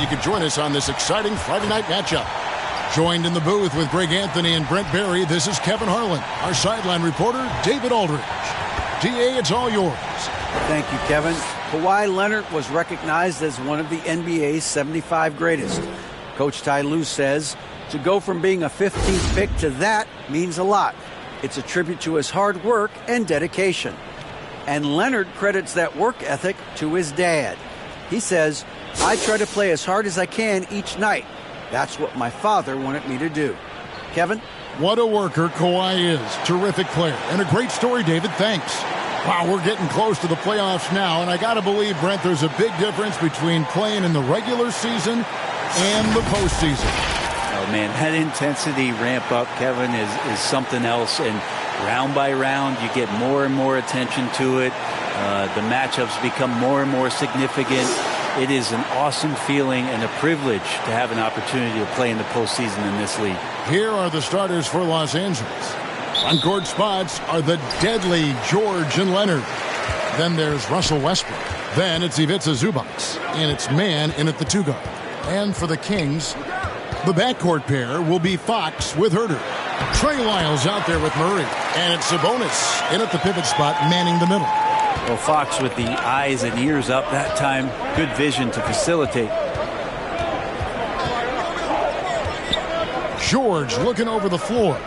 You can join us on this exciting Friday night matchup. Joined in the booth with Greg Anthony and Brent Barry, this is Kevin Harlan. Our sideline reporter, David Aldridge. DA, it's all yours. Thank you, Kevin. Kawhi Leonard was recognized as one of the NBA's 75 greatest. Coach Ty Lue says to go from being a 15th pick to that means a lot. It's a tribute to his hard work and dedication. And Leonard credits that work ethic to his dad. He says, "I try to play as hard as I can each night. That's what my father wanted me to do." Kevin? What a worker Kawhi is. Terrific player. And a great story, David. Thanks. Wow, we're getting close to the playoffs now, and I got to believe, Brent, there's a big difference between playing in the regular season and the postseason. Oh, man, that intensity ramp up, Kevin, is something else. And round by round, you get more and more attention to it. The matchups become more and more significant. It is an awesome feeling and a privilege to have an opportunity to play in the postseason in this league. Here are the starters for Los Angeles. On-court spots are the deadly George and Leonard. Then there's Russell Westbrook. Then it's Ivica Zubac. And it's Mann in at the 2 guard. And for the Kings, the backcourt pair will be Fox with Herter. Trey Lyles out there with Murray. And it's Sabonis in at the pivot spot, manning the middle. Well, Fox with the eyes and ears up that time. Good vision to facilitate. George looking over the floor.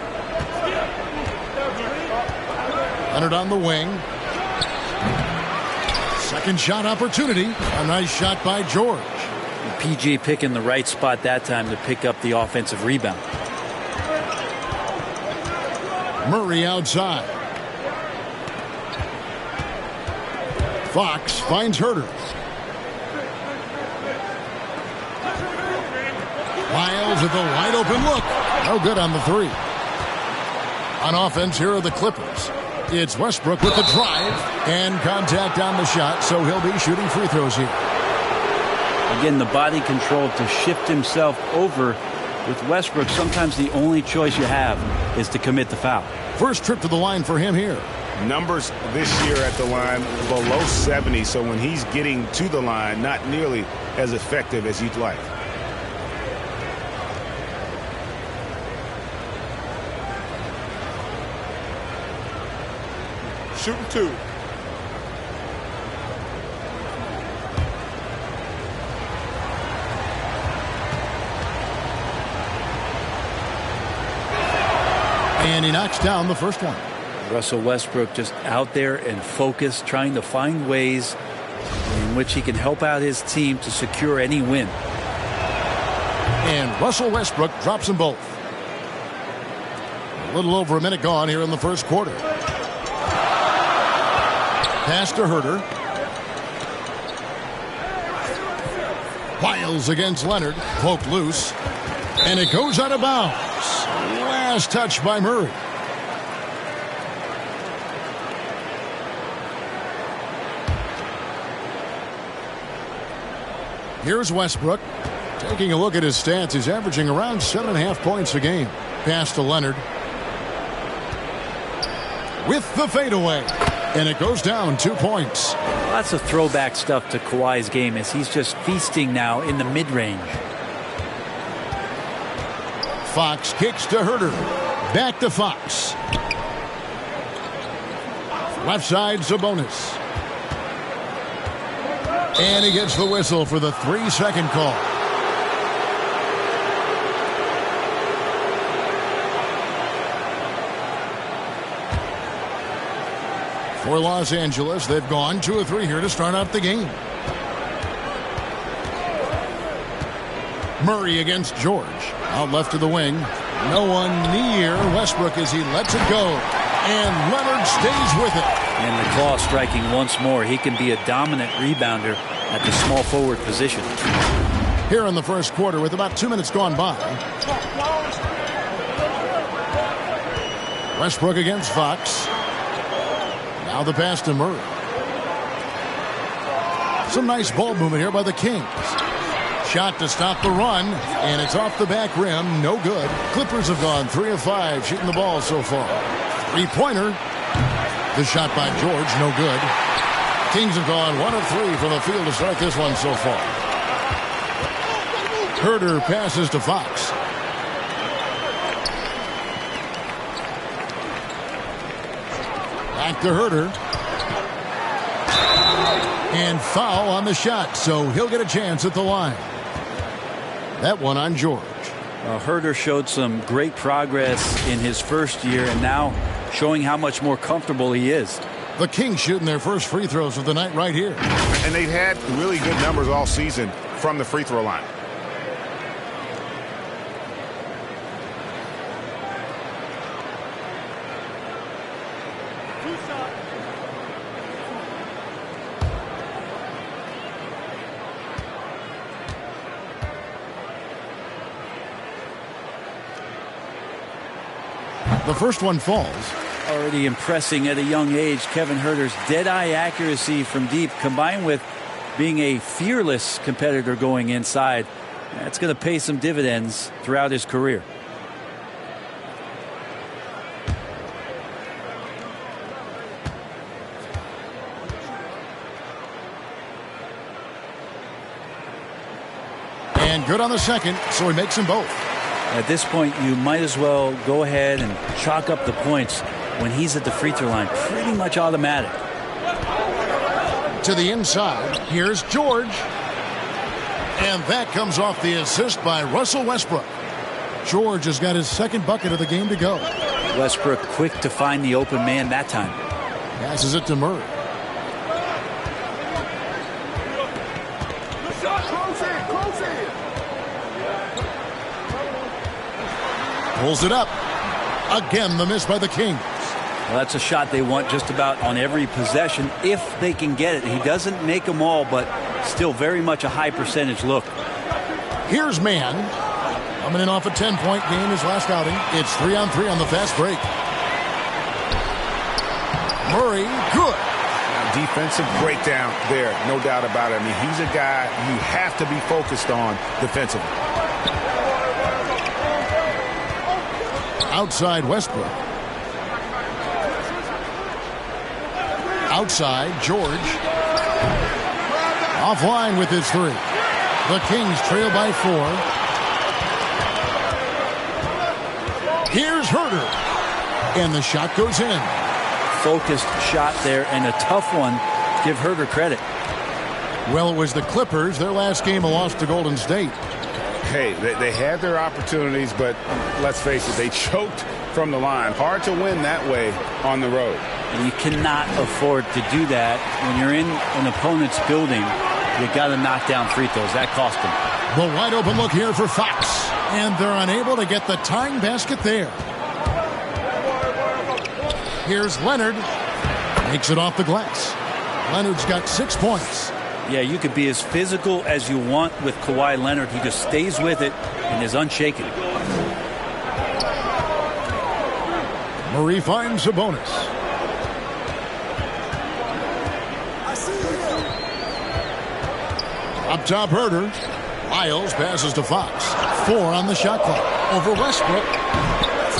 Leonard on the wing. Second shot opportunity. A nice shot by George. PG picking the right spot that time to pick up the offensive rebound. Murray outside. Fox finds Herter. Lyles with a wide open look. No good on the 3. On offense, here are the Clippers. It's Westbrook with the drive and contact on the shot, so he'll be shooting free throws here. Again, the body control to shift himself over. With Westbrook, sometimes the only choice you have is to commit the foul. First trip to the line for him here. Numbers this year at the line below 70, so when he's getting to the line, not nearly as effective as you'd like. Shooting 2. And he knocks down the first one. Russell Westbrook just out there and focused, trying to find ways in which he can help out his team to secure any win. And Russell Westbrook drops them both. A little over a minute gone here in the first quarter. Pass to Herter. Lyles against Leonard. Poked loose. And it goes out of bounds. Last touch by Murray. Here's Westbrook. Taking a look at his stats, he's averaging around 7.5 points a game. Pass to Leonard. With the fadeaway. And it goes down 2 points. Lots of throwback stuff to Kawhi's game as he's just feasting now in the mid-range. Fox kicks to Herter. Back to Fox. Left side, Sabonis. And he gets the whistle for the 3-second call. For Los Angeles, they've gone 2 of 3 here to start out the game. Murray against George. Out left to the wing. No one near Westbrook as he lets it go. And Leonard stays with it. And the claw striking once more. He can be a dominant rebounder at the small forward position. Here in the first quarter with about 2 minutes gone by. Westbrook against Fox. Now the pass to Murray. Some nice ball movement here by the Kings. Shot to stop the run, and it's off the back rim. No good. Clippers have gone 3 of 5 shooting the ball so far. 3-pointer. The shot by George, no good. Kings have gone 1 of 3 from the field to start this one so far. Herder passes to Fox. Back to Herder. And foul on the shot, so he'll get a chance at the line. That one on George. Herder showed some great progress in his first year and now showing how much more comfortable he is. The Kings shooting their first free throws of the night right here. And they've had really good numbers all season from the free throw line. The first one falls. Already impressing at a young age, Kevin Herder's dead-eye accuracy from deep combined with being a fearless competitor going inside. That's going to pay some dividends throughout his career. And good on the second, so he makes them both. At this point, you might as well go ahead and chalk up the points when he's at the free throw line. Pretty much automatic. To the inside, here's George. And that comes off the assist by Russell Westbrook. George has got his second bucket of the game to go. Westbrook quick to find the open man that time. Passes it to Murray. Pulls it up. Again, the miss by the Kings. Well, that's a shot they want just about on every possession if they can get it. He doesn't make them all, but still very much a high percentage look. Here's Mann. Coming in off a 10-point game his last outing. It's 3-on-3 on the fast break. Murray, good. Defensive breakdown there, no doubt about it. I mean, he's a guy you have to be focused on defensively. Outside Westbrook. Outside George. Offline with his three. The Kings trail by 4. Here's Herder. And the shot goes in. Focused shot there and a tough one. Give Herder credit. Well, it was the Clippers. Their last game a loss to Golden State. Hey, they had their opportunities, but let's face it, they choked from the line. Hard to win that way on the road. And you cannot afford to do that when you're in an opponent's building. You got to knock down free throws. That cost them. The wide open look here for Fox. And they're unable to get the tying basket there. Here's Leonard. Makes it off the glass. Leonard's got 6 points. Yeah, you could be as physical as you want with Kawhi Leonard. He just stays with it and is unshaken. Murray finds a bonus. Up top, Herder. Miles passes to Fox. 4 on the shot clock. Over Westbrook.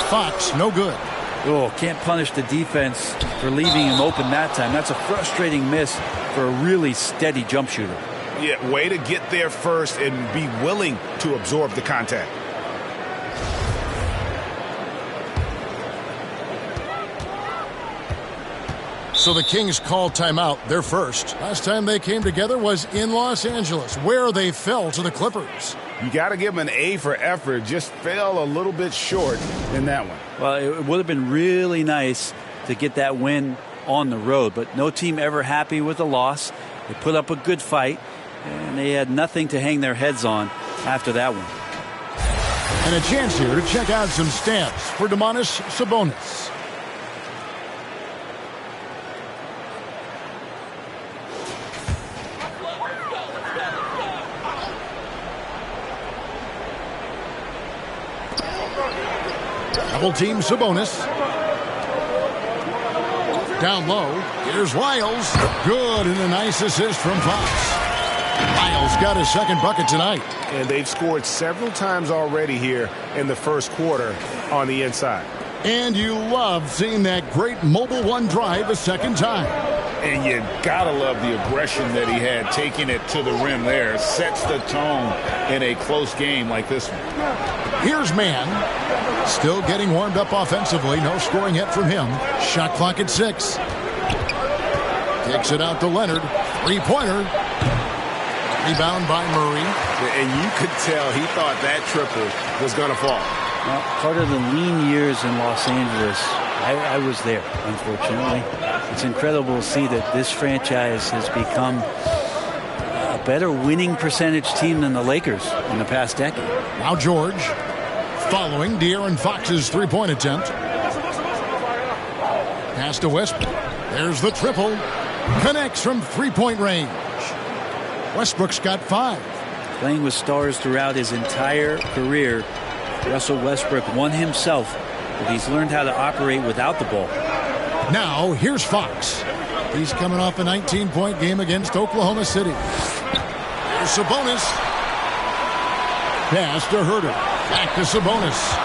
Fox, no good. Oh, can't punish the defense for leaving him open that time. That's a frustrating miss for a really steady jump shooter. Yeah, way to get there first and be willing to absorb the contact. So the Kings call timeout, their first. Last time they came together was in Los Angeles, where they fell to the Clippers. You got to give them an A for effort. Just fell a little bit short in that one. Well, it would have been really nice to get that win on the road, but no team ever happy with a loss. They put up a good fight, and they had nothing to hang their heads on after that one. And a chance here to check out some stats for Domantas Sabonis. Double team Sabonis. Down low. Here's Wiles. Good, and a nice assist from Fox. Wiles got his second bucket tonight. And they've scored several times already here in the first quarter on the inside. And you love seeing that great mobile one drive a second time. And you gotta love the aggression that he had, taking it to the rim there. Sets the tone in a close game like this one. Here's Mann. Still getting warmed up offensively. No scoring yet from him. Shot clock at 6. Kicks it out to Leonard. Three-pointer. Rebound by Murray. And you could tell he thought that triple was going to fall. Well, part of the lean years in Los Angeles, I was there, unfortunately. It's incredible to see that this franchise has become a better winning percentage team than the Lakers in the past decade. Now George following De'Aaron Fox's three-point attempt. Pass to Westbrook. There's the triple. Connects from three-point range. Westbrook's got 5. Playing with stars throughout his entire career, Russell Westbrook won himself, but he's learned how to operate without the ball. Now, here's Fox. He's coming off a 19-point game against Oklahoma City. Here's Sabonis. Pass to Herter. Back to Sabonis.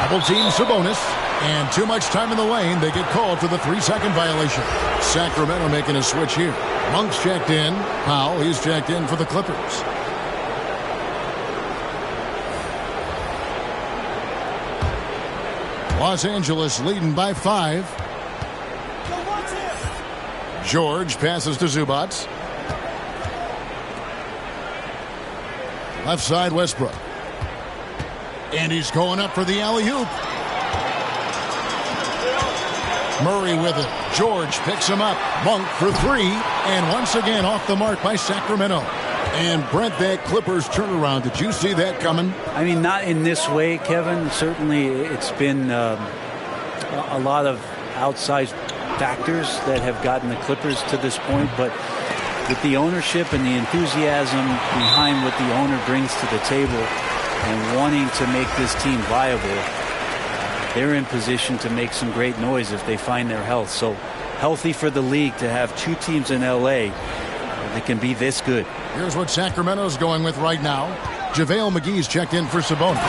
Double team Sabonis. And too much time in the lane. They get called for the 3-second violation. Sacramento making a switch here. Monk's checked in. Powell, he's checked in for the Clippers. Los Angeles leading by 5. George passes to Zubac. Left side Westbrook. And he's going up for the alley-oop. Murray with it. George picks him up. Monk for 3. And once again off the mark by Sacramento. And Brent, that Clippers turnaround, did you see that coming? I mean, not in this way, Kevin. Certainly it's been a lot of outsized factors that have gotten the Clippers to this point. But with the ownership and the enthusiasm behind what the owner brings to the table and wanting to make this team viable, they're in position to make some great noise if they find their health. So healthy for the league to have 2 teams in L.A. that can be this good. Here's what Sacramento's going with right now. JaVale McGee's checked in for Sabonis.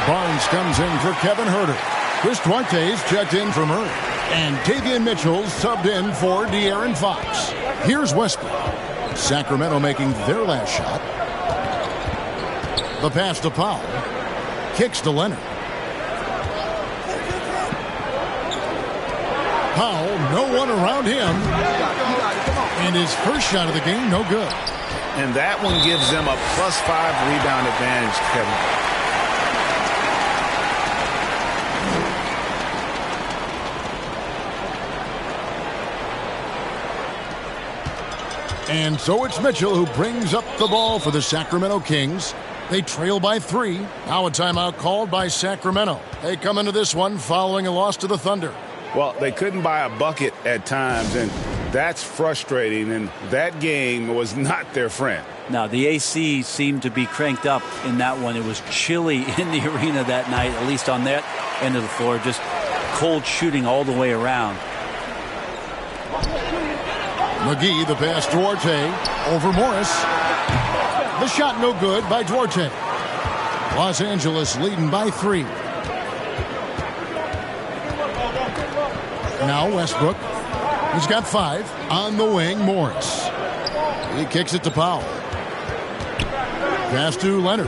Barnes comes in for Kevin Herter. Chris Duarte's checked in for Murray. And Davion Mitchell's subbed in for De'Aaron Fox. Here's Westbrook. Sacramento making their last shot. The pass to Powell. Kicks to Leonard. Powell, no one around him. And his first shot of the game, no good. And that one gives them a +5 rebound advantage, Kevin. And so it's Mitchell who brings up the ball for the Sacramento Kings. They trail by 3. Now a timeout called by Sacramento. They come into this one following a loss to the Thunder. Well, they couldn't buy a bucket at times, and that's frustrating, and that game was not their friend. Now, the AC seemed to be cranked up in that one. It was chilly in the arena that night, at least on that end of the floor. Just cold shooting all the way around. McGee, the pass, Duarte, over Morris. The shot no good by Duarte. Los Angeles leading by 3. Now Westbrook. He's got 5. On the wing, Morris. He kicks it to Powell. Pass to Leonard.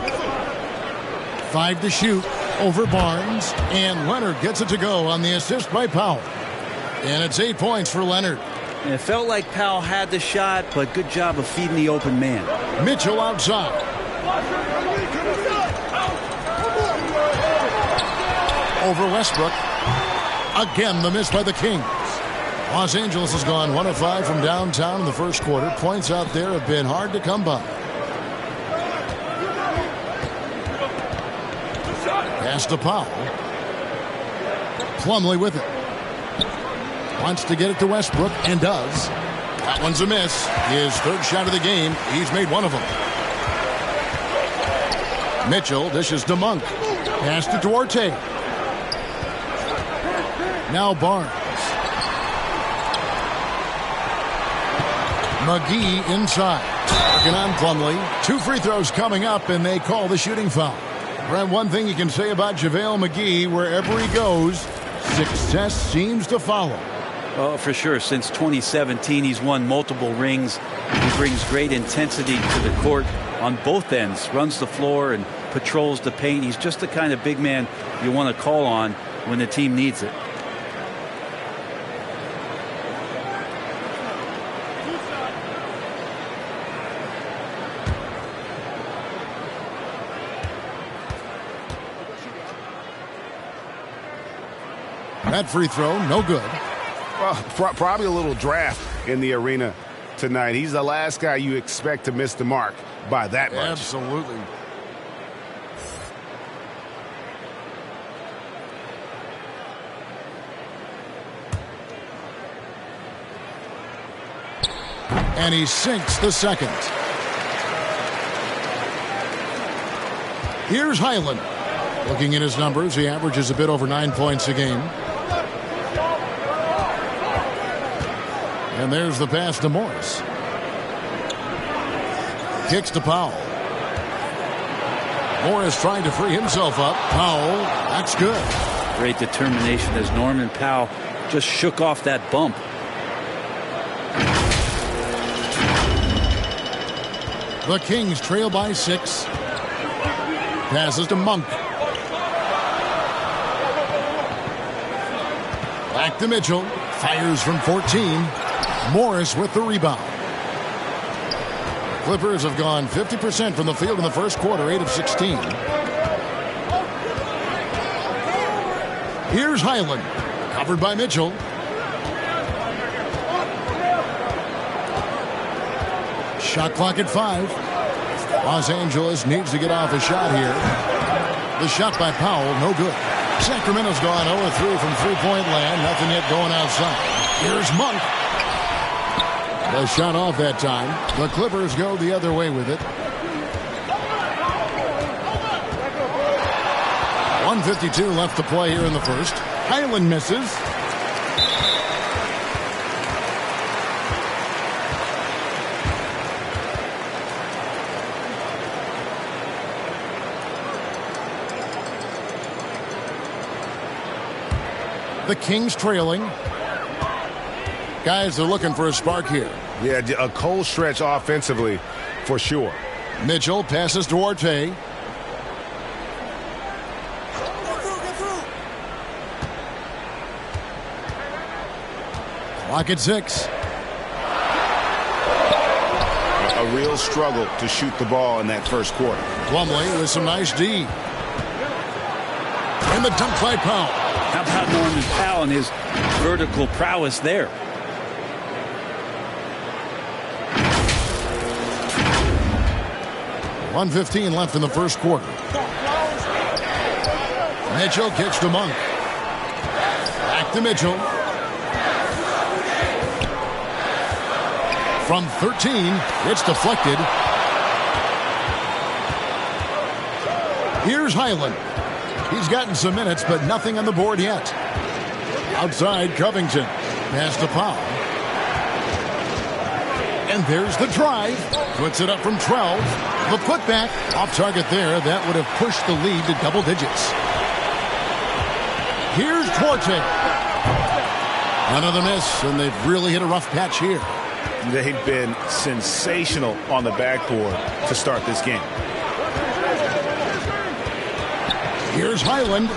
5 to shoot over Barnes. And Leonard gets it to go on the assist by Powell. And it's 8 points for Leonard. And it felt like Powell had the shot, but good job of feeding the open man. Mitchell outside. Over Westbrook. Again, the miss by the Kings. Los Angeles has gone 1 of 5 from downtown in the first quarter. Points out there have been hard to come by. Pass to Powell. Plumlee with it. Wants to get it to Westbrook and does. That one's a miss. His 3rd shot of the game. He's made 1 of them. Mitchell dishes to Monk. Pass to Duarte. Now Barnes. McGee inside. Working on Plumlee. 2 free throws coming up, and they call the shooting foul. Brent, one thing you can say about JaVale McGee, wherever he goes, success seems to follow. Oh, for sure. Since 2017, he's won multiple rings. He brings great intensity to the court on both ends, runs the floor and patrols the paint. He's just the kind of big man you want to call on when the team needs it. That free throw, no good. Well, probably a little draft in the arena tonight. He's the last guy you expect to miss the mark by that much. Absolutely. And he sinks the second. Here's Highland. Looking at his numbers, he averages a bit over 9 points a game. And there's the pass to Morris. Kicks to Powell. Morris trying to free himself up. Powell, that's good. Great determination as Norman Powell just shook off that bump. The Kings trail by 6. Passes to Monk. Back to Mitchell. Fires from 14. Morris with the rebound. Clippers have gone 50% from the field in the first quarter, 8 of 16. Here's Highland. Covered by Mitchell. Shot clock at 5. Los Angeles needs to get off a shot here. The shot by Powell, no good. Sacramento's gone 0-3 from three-point land. Nothing yet going outside. Here's Monk. The shot off that time. The Clippers go the other way with it. 1:52 left to play here in the first. Highland misses. The Kings trailing. Guys, they're looking for a spark here. Yeah, a cold stretch offensively for sure. Mitchell passes to Orte. Clock at 6. A real struggle to shoot the ball in that first quarter. Plumlee with some nice D. And the dunk by Powell. How about Norman Powell and his vertical prowess there? .115 left in the first quarter. Mitchell kicks to Monk. Back to Mitchell. From 13, it's deflected. Here's Highland. He's gotten some minutes, but nothing on the board yet. Outside, Covington. Pass to Powell. And there's the drive. Puts it up from 12. The putback off target there. That would have pushed the lead to double digits. Here's Duarte. Another miss, and they've really hit a rough patch here. They've been sensational on the backboard to start this game. Here's Highland.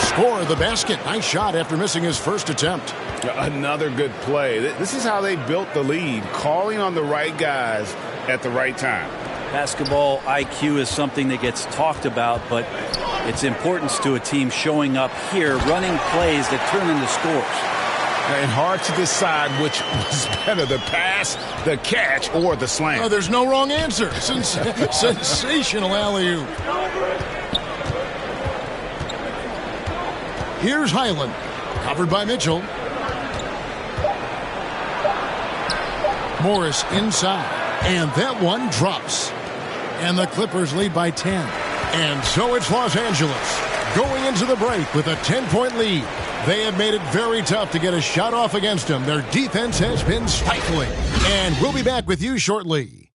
Score the basket. Nice shot after missing his first attempt. Another good play. This is how they built the lead, calling on the right guys at the right time. Basketball IQ is something that gets talked about, but its importance to a team showing up here, running plays that turn into scores. And hard to decide which was better, the pass, the catch, or the slam. Oh, there's no wrong answer. Sensational alley-oop. Here's Highland. Covered by Mitchell. Morris inside. And that one drops. And the Clippers lead by 10. And so it's Los Angeles going into the break with a 10-point lead. They have made it very tough to get a shot off against them. Their defense has been stifling. And we'll be back with you shortly.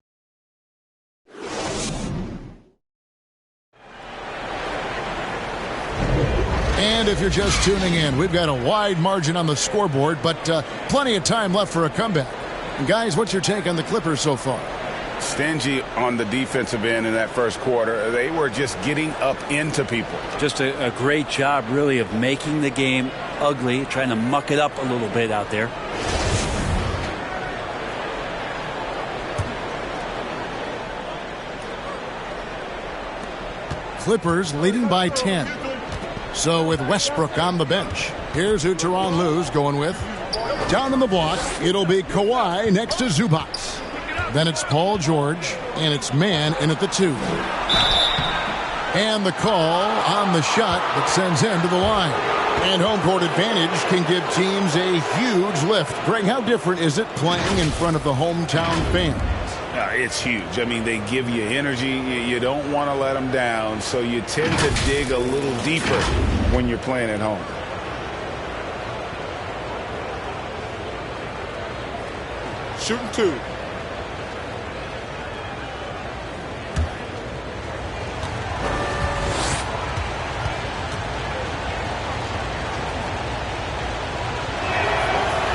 And And if you're just tuning in, we've got a wide margin on the scoreboard, but plenty of time left for a comeback. And guys, what's your take on the Clippers so far? Stingy on the defensive end in that first quarter. They were just getting up into people. Just a great job, really, of making the game ugly, trying to muck it up a little bit out there. Clippers leading by 10. So with Westbrook on the bench, here's who Tyronn Lue's going with. Down in the block, it'll be Kawhi next to Zubac. Then it's Paul George, and it's man in at the 2. And the call on the shot that sends him to the line. And home court advantage can give teams a huge lift. Greg, how different is it playing in front of the hometown fans? It's huge. I mean, they give you energy. You don't want to let them down, so you tend to dig a little deeper when you're playing at home. Shooting 2.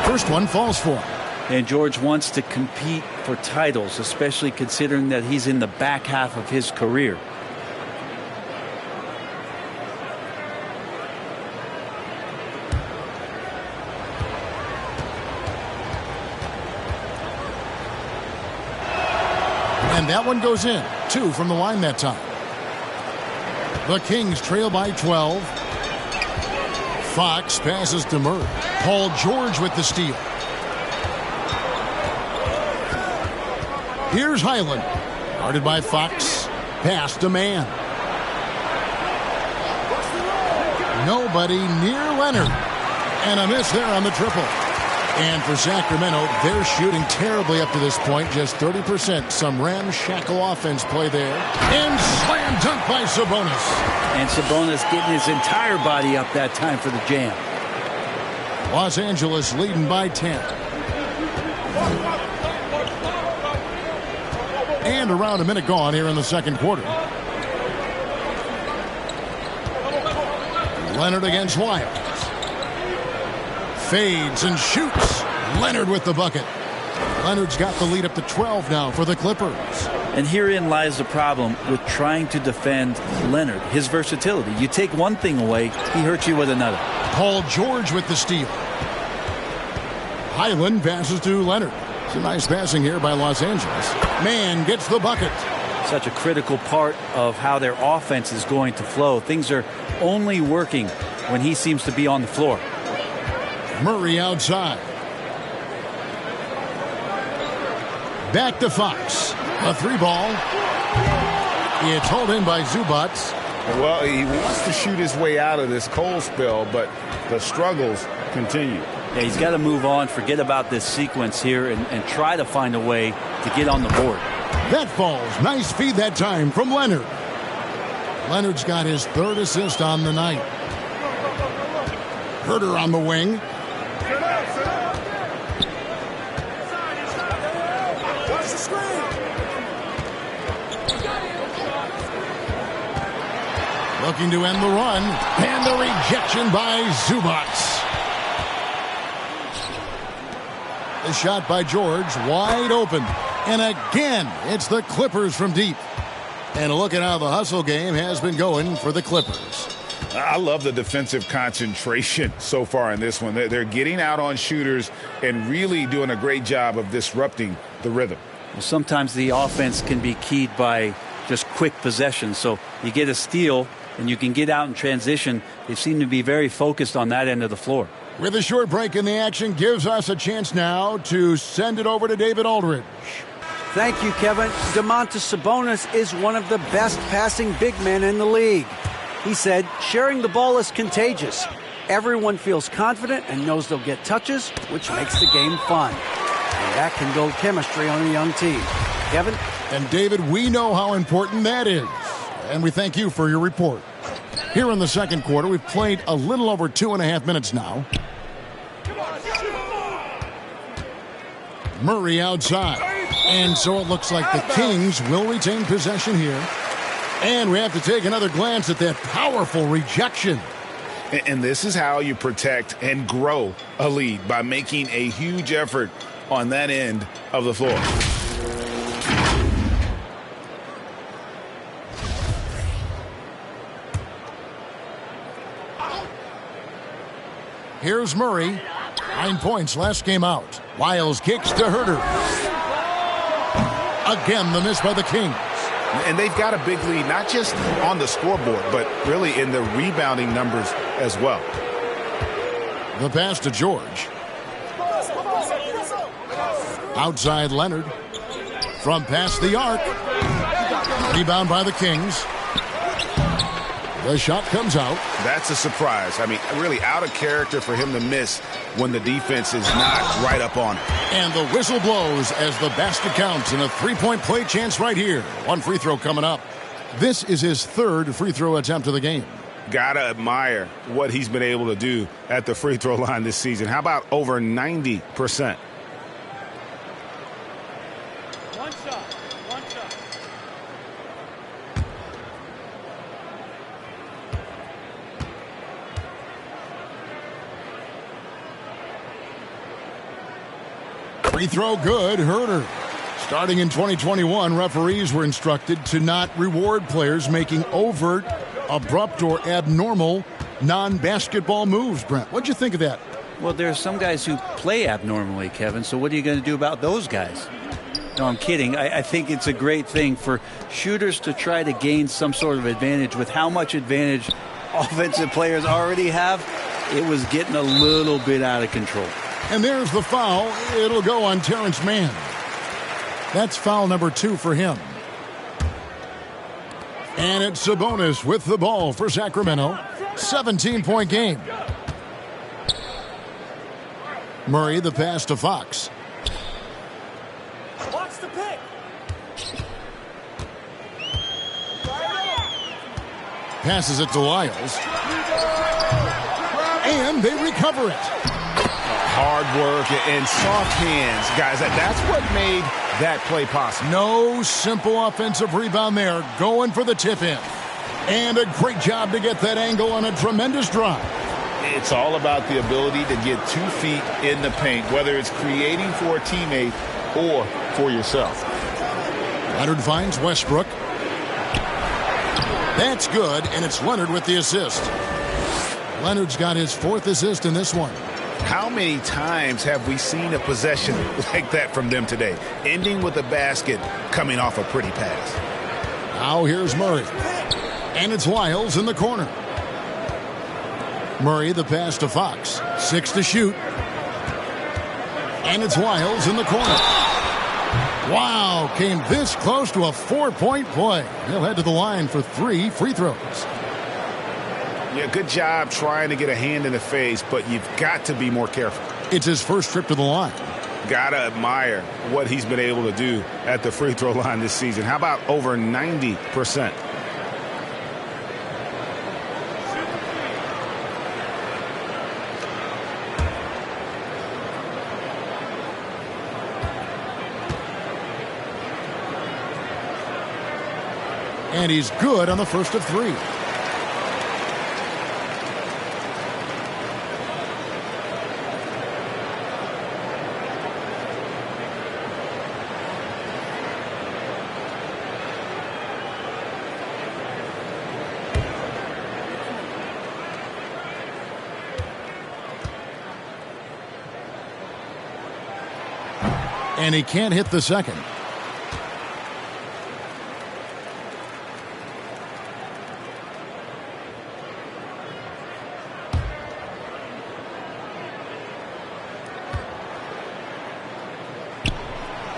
First one falls for him. And George wants to compete for titles, especially considering that he's in the back half of his career. And that one goes in. 2 from the line that time. The Kings trail by 12. Fox passes to Murray. Paul George with the steal. Here's Highland. Guarded by Fox. Pass to man. Nobody near Leonard. And a miss there on the triple. And for Sacramento, they're shooting terribly up to this point. Just 30%. Some ramshackle offense play there. And slam dunk by Sabonis. And Sabonis getting his entire body up that time for the jam. Los Angeles leading by 10. And around a minute gone here in the second quarter. Leonard against Wiles. Fades and shoots. Leonard with the bucket. Leonard's got the lead up to 12 now for the Clippers. And herein lies the problem with trying to defend Leonard. His versatility. You take one thing away, he hurts you with another. Paul George with the steal. Highland passes to Leonard. It's a nice passing here by Los Angeles. Man gets the bucket. Such a critical part of how their offense is going to flow. Things are only working when he seems to be on the floor. Murray outside. Back to Fox. A 3-ball. It's hauled in by Zubac. Well, he wants to shoot his way out of this cold spell, but the struggles continue. Yeah, he's got to move on, forget about this sequence here, and try to find a way to get on the board. That falls. Nice feed that time from Leonard. Leonard's got his 3rd assist on the night. Herter on the wing. Looking to end the run. And the rejection by Zubac. The shot by George, wide open. And again, it's the Clippers from deep. And look at how the hustle game has been going for the Clippers. I love the defensive concentration so far in this one. They're getting out on shooters and really doing a great job of disrupting the rhythm. Well, sometimes the offense can be keyed by just quick possession. So you get a steal and you can get out in transition. They seem to be very focused on that end of the floor. With a short break in the action, gives us a chance now to send it over to David Aldridge. Thank you, Kevin. Domantas Sabonis is one of the best passing big men in the league. He said, sharing the ball is contagious. Everyone feels confident and knows they'll get touches, which makes the game fun. And that can build chemistry on a young team. Kevin? And David, we know how important that is. And we thank you for your report. Here in the second quarter, we've played a little over 2.5 minutes now. Murray outside. And so it looks like the Kings will retain possession here. And we have to take another glance at that powerful rejection. And this is how you protect and grow a lead, by making a huge effort on that end of the floor. Here's Murray. 9 points last game out. Wiles kicks to Herter. Again, the miss by the Kings. And they've got a big lead, not just on the scoreboard, but really in the rebounding numbers as well. The pass to George. Outside Leonard. From past the arc. Rebound by the Kings. The shot comes out. That's a surprise. I mean, really out of character for him to miss when the defense is not right up on it. And the whistle blows as the basket counts, and a three-point play chance right here. One free throw coming up. This is his third free throw attempt of the game. Gotta admire what he's been able to do at the free throw line this season. How about over 90%? One shot. Free throw good, Herter. Starting in 2021, referees were instructed to not reward players making overt, abrupt, or abnormal non-basketball moves. Brent, what'd you think of that? Well, there are some guys who play abnormally, Kevin, so what are you going to do about those guys? No, I'm kidding. I think it's a great thing for shooters to try to gain some sort of advantage. With how much advantage offensive players already have, it was getting a little bit out of control. And there's the foul. It'll go on Terrence Mann. That's foul number 2 for him. And it's Sabonis with the ball for Sacramento. 17-point game. Murray, the pass to Fox. Watch the pick. Passes it to Lyles. And they recover it. Hard work and soft hands, guys. That's what made that play possible. No simple offensive rebound there. Going for the tip-in. And a great job to get that angle on a tremendous drive. It's all about the ability to get 2 feet in the paint, whether it's creating for a teammate or for yourself. Leonard finds Westbrook. That's good, and it's Leonard with the assist. Leonard's got his 4th assist in this one. How many times have we seen a possession like that from them today, ending with a basket coming off a pretty pass? Now here's Murray. And it's Lyles in the corner. Murray, the pass to Fox. 6 to shoot. And it's Lyles in the corner. Wow, came this close to a 4-point play. He'll head to the line for 3 free throws. Yeah, good job trying to get a hand in the face, but you've got to be more careful. It's his first trip to the line. Gotta admire what he's been able to do at the free throw line this season. How about over 90%? And he's good on the first of 3. And he can't hit the second.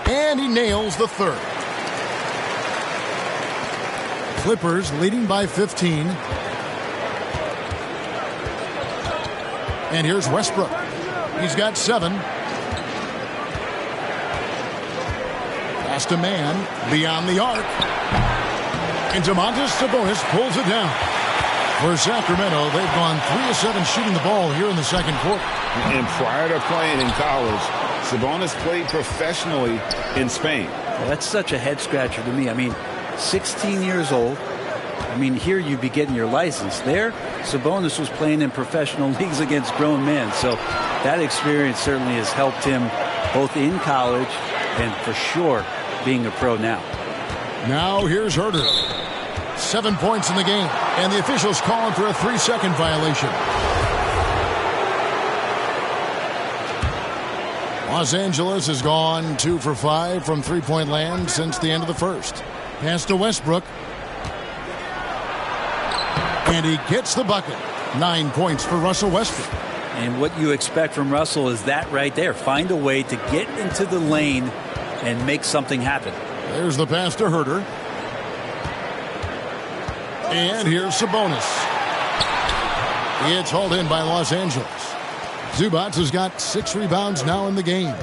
And he nails the third. Clippers leading by 15. And here's Westbrook. He's got 7. Pass to Man, beyond the arc. And Domantas Sabonis pulls it down. For Sacramento, they've gone 3 of 7 shooting the ball here in the second quarter. And prior to playing in college, Sabonis played professionally in Spain. Well, that's such a head scratcher to me. I mean, 16 years old, I mean, here you'd be getting your license. There, Sabonis was playing in professional leagues against grown men. So that experience certainly has helped him both in college and for sure being a pro now. Now here's Herter. 7 points in the game, and the officials calling for a 3-second violation. Los Angeles has gone 2 for 5 from three-point land since the end of the first. Pass to Westbrook. And he gets the bucket. 9 points for Russell Westbrook. And what you expect from Russell is that right there. Find a way to get into the lane and make something happen. There's the pass to Herter. And here's Sabonis. It's hauled in by Los Angeles. Zubac has got 6 rebounds now in the game.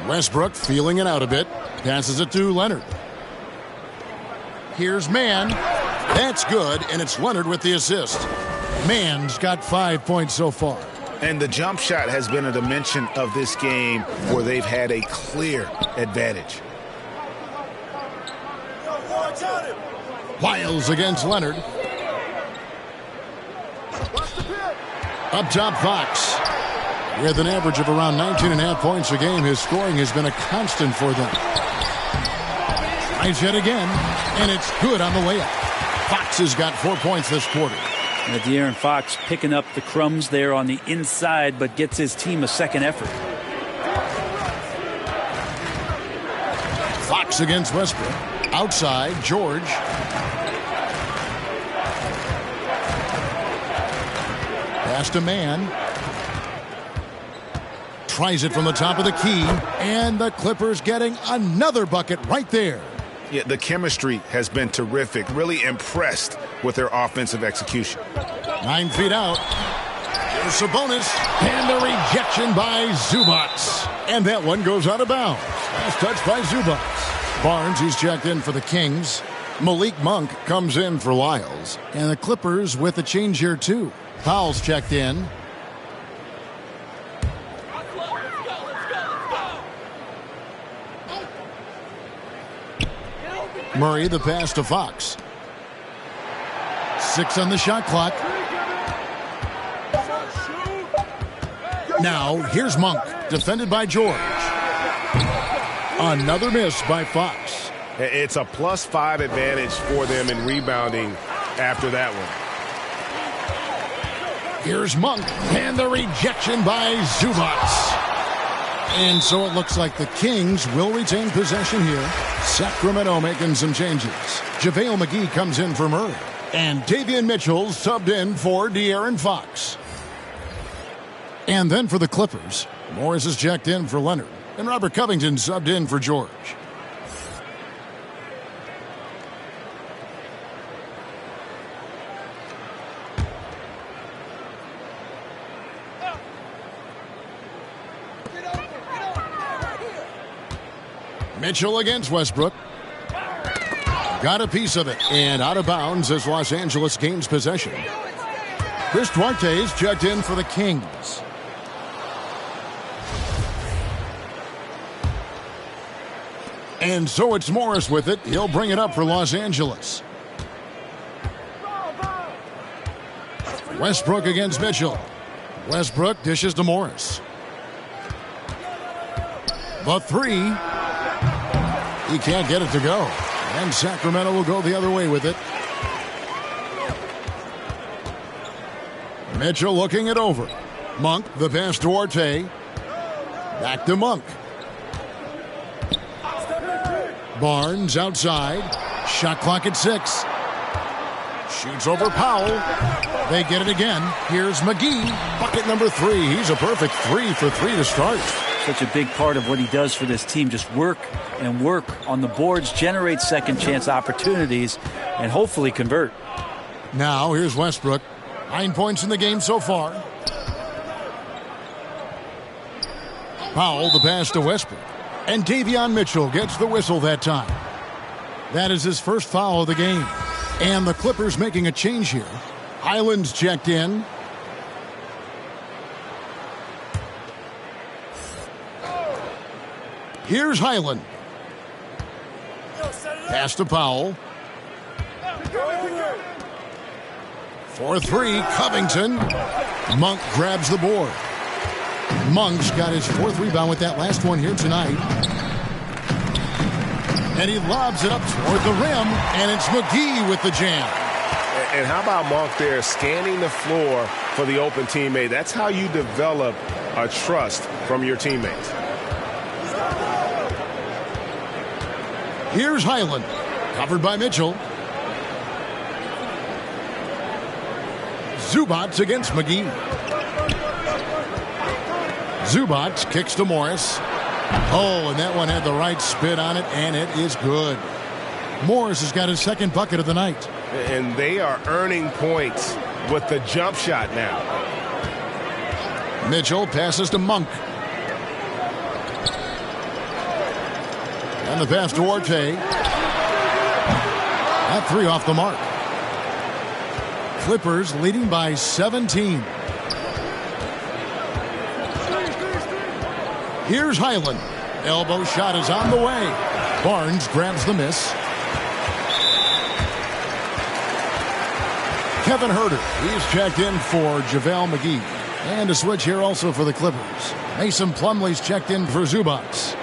Westbrook feeling it out a bit. Passes it to Leonard. Here's Mann. That's good, and it's Leonard with the assist. Mann's got 5 points so far. And the jump shot has been a dimension of this game where they've had a clear advantage. Wiles against Leonard. Up top, Fox. With an average of around 19.5 points a game, his scoring has been a constant for them. Tries yet again, and it's good on the layup. Fox has got 4 points this quarter. De'Aaron Fox picking up the crumbs there on the inside, but gets his team a second effort. Fox against Westbrook. Outside, George. Pass to Mann. Tries it from the top of the key, and the Clippers getting another bucket right there. Yeah, the chemistry has been terrific. Really impressed with their offensive execution. 9 feet out. Here's Sabonis. And the rejection by Zubac. And that one goes out of bounds. Last touch by Zubac. Barnes, he's checked in for the Kings. Malik Monk comes in for Lyles. And the Clippers with a change here, too. Powell's checked in. Murray, the pass to Fox. 6 on the shot clock. Now, here's Monk, defended by George. Another miss by Fox. It's a +5 advantage for them in rebounding after that one. Here's Monk, and the rejection by Zubac. And so it looks like the Kings will retain possession here. Sacramento making some changes. JaVale McGee comes in for Murray. And Davion Mitchell subbed in for De'Aaron Fox. And then for the Clippers, Morris is checked in for Leonard. And Robert Covington subbed in for George. Mitchell against Westbrook. Got a piece of it. And out of bounds as Los Angeles gains possession. Chris Duarte is checked in for the Kings. And so it's Morris with it. He'll bring it up for Los Angeles. Westbrook against Mitchell. Westbrook dishes to Morris. The 3. He can't get it to go. And Sacramento will go the other way with it. Mitchell looking it over. Monk, the pass to Duarte. Back to Monk. Barnes outside. Shot clock at 6. Shoots over Powell. They get it again. Here's McGee. Bucket number 3. He's a perfect 3 for 3 to start. Such a big part of what he does for this team. Just work and work on the boards, generate second chance opportunities, and hopefully convert. Now here's Westbrook. 9 points in the game so far. Powell, the pass to Westbrook. And Davion Mitchell gets the whistle that time. That is his first foul of the game. And the Clippers making a change here. Highland's checked in. Here's Highland. Pass to Powell. For three, Covington. Monk grabs the board. Monk's got his fourth rebound with that last one here tonight. And he lobs it up toward the rim, and it's McGee with the jam. And how about Monk there scanning the floor for the open teammate? That's how you develop a trust from your teammates. Here's Highland, covered by Mitchell. Zubac against McGee. Zubac kicks to Morris. Oh, and that one had the right spin on it, and it is good. Morris has got his second bucket of the night. And they are earning points with the jump shot now. Mitchell passes to Monk. And the pass to Orte. That three off the mark. Clippers leading by 17. Here's Highland. Elbow shot is on the way. Barnes grabs the miss. Kevin Huerter, he's checked in for JaVale McGee. And a switch here also for the Clippers. Mason Plumlee's checked in for Zubac.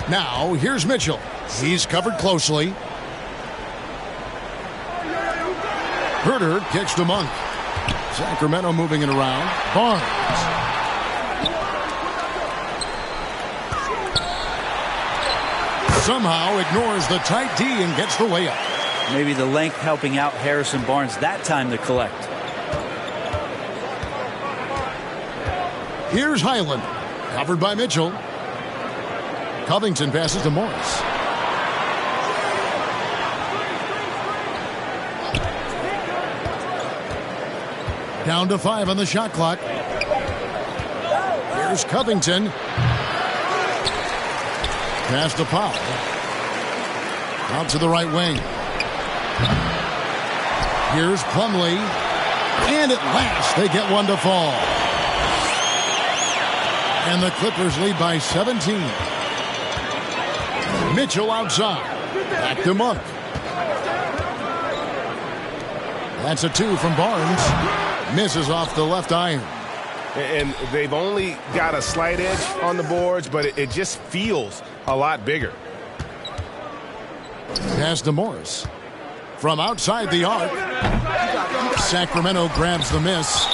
Now, here's Mitchell. He's covered closely. Huerter kicks to Monk. Sacramento moving it around. Barnes. Somehow ignores the tight D and gets the layup. Maybe the length helping out Harrison Barnes that time to collect. Here's Highland. Covered by Mitchell. Covington passes to Morris. Down to 5 on the shot clock. Here's Covington. Pass to Powell. Out to the right wing. Here's Plumlee. And at last they get one to fall. And the Clippers lead by 17. Mitchell outside. Back to Monk. That's a two from Barnes. Misses off the left iron. And they've only got a slight edge on the boards, but it just feels a lot bigger. Pass to Morris. From outside the arc. Sacramento grabs the miss.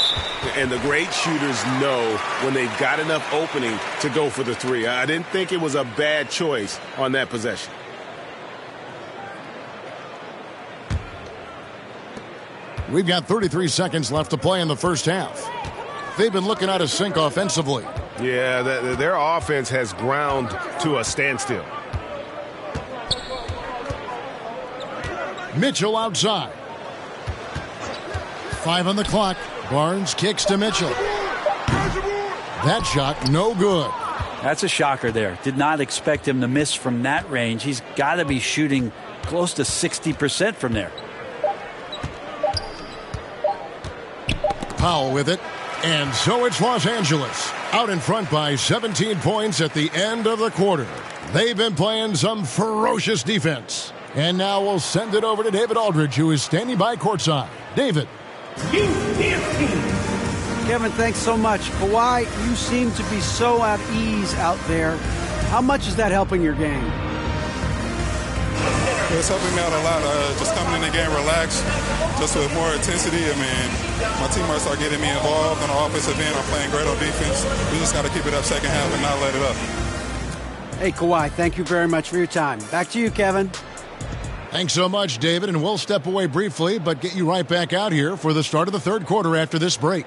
And the great shooters know when they've got enough opening to go for the three. I didn't think it was a bad choice on that possession. We've got 33 seconds left to play in the first half. They've been looking out of sync offensively. Yeah, their offense has ground to a standstill. Mitchell outside. 5 on the clock. Barnes kicks to Mitchell. That shot, no good. That's a shocker there. Did not expect him to miss from that range. He's got to be shooting close to 60% from there. Powell with it. And so it's Los Angeles. Out in front by 17 points at the end of the quarter. They've been playing some ferocious defense. And now we'll send it over to David Aldridge, who is standing by courtside. David. Kevin, thanks so much. Kawhi, you seem to be so at ease out there. How much is that helping your game? It's helping me out a lot. Just coming in the game relaxed, just with more intensity. I mean, my teammates are getting me involved on the offensive end. I'm playing great on defense. We just got to keep it up second half and not let it up. Hey, Kawhi, thank you very much for your time. Back to you, Kevin. Thanks so much, David, and we'll step away briefly, but get you right back out here for the start of the third quarter after this break.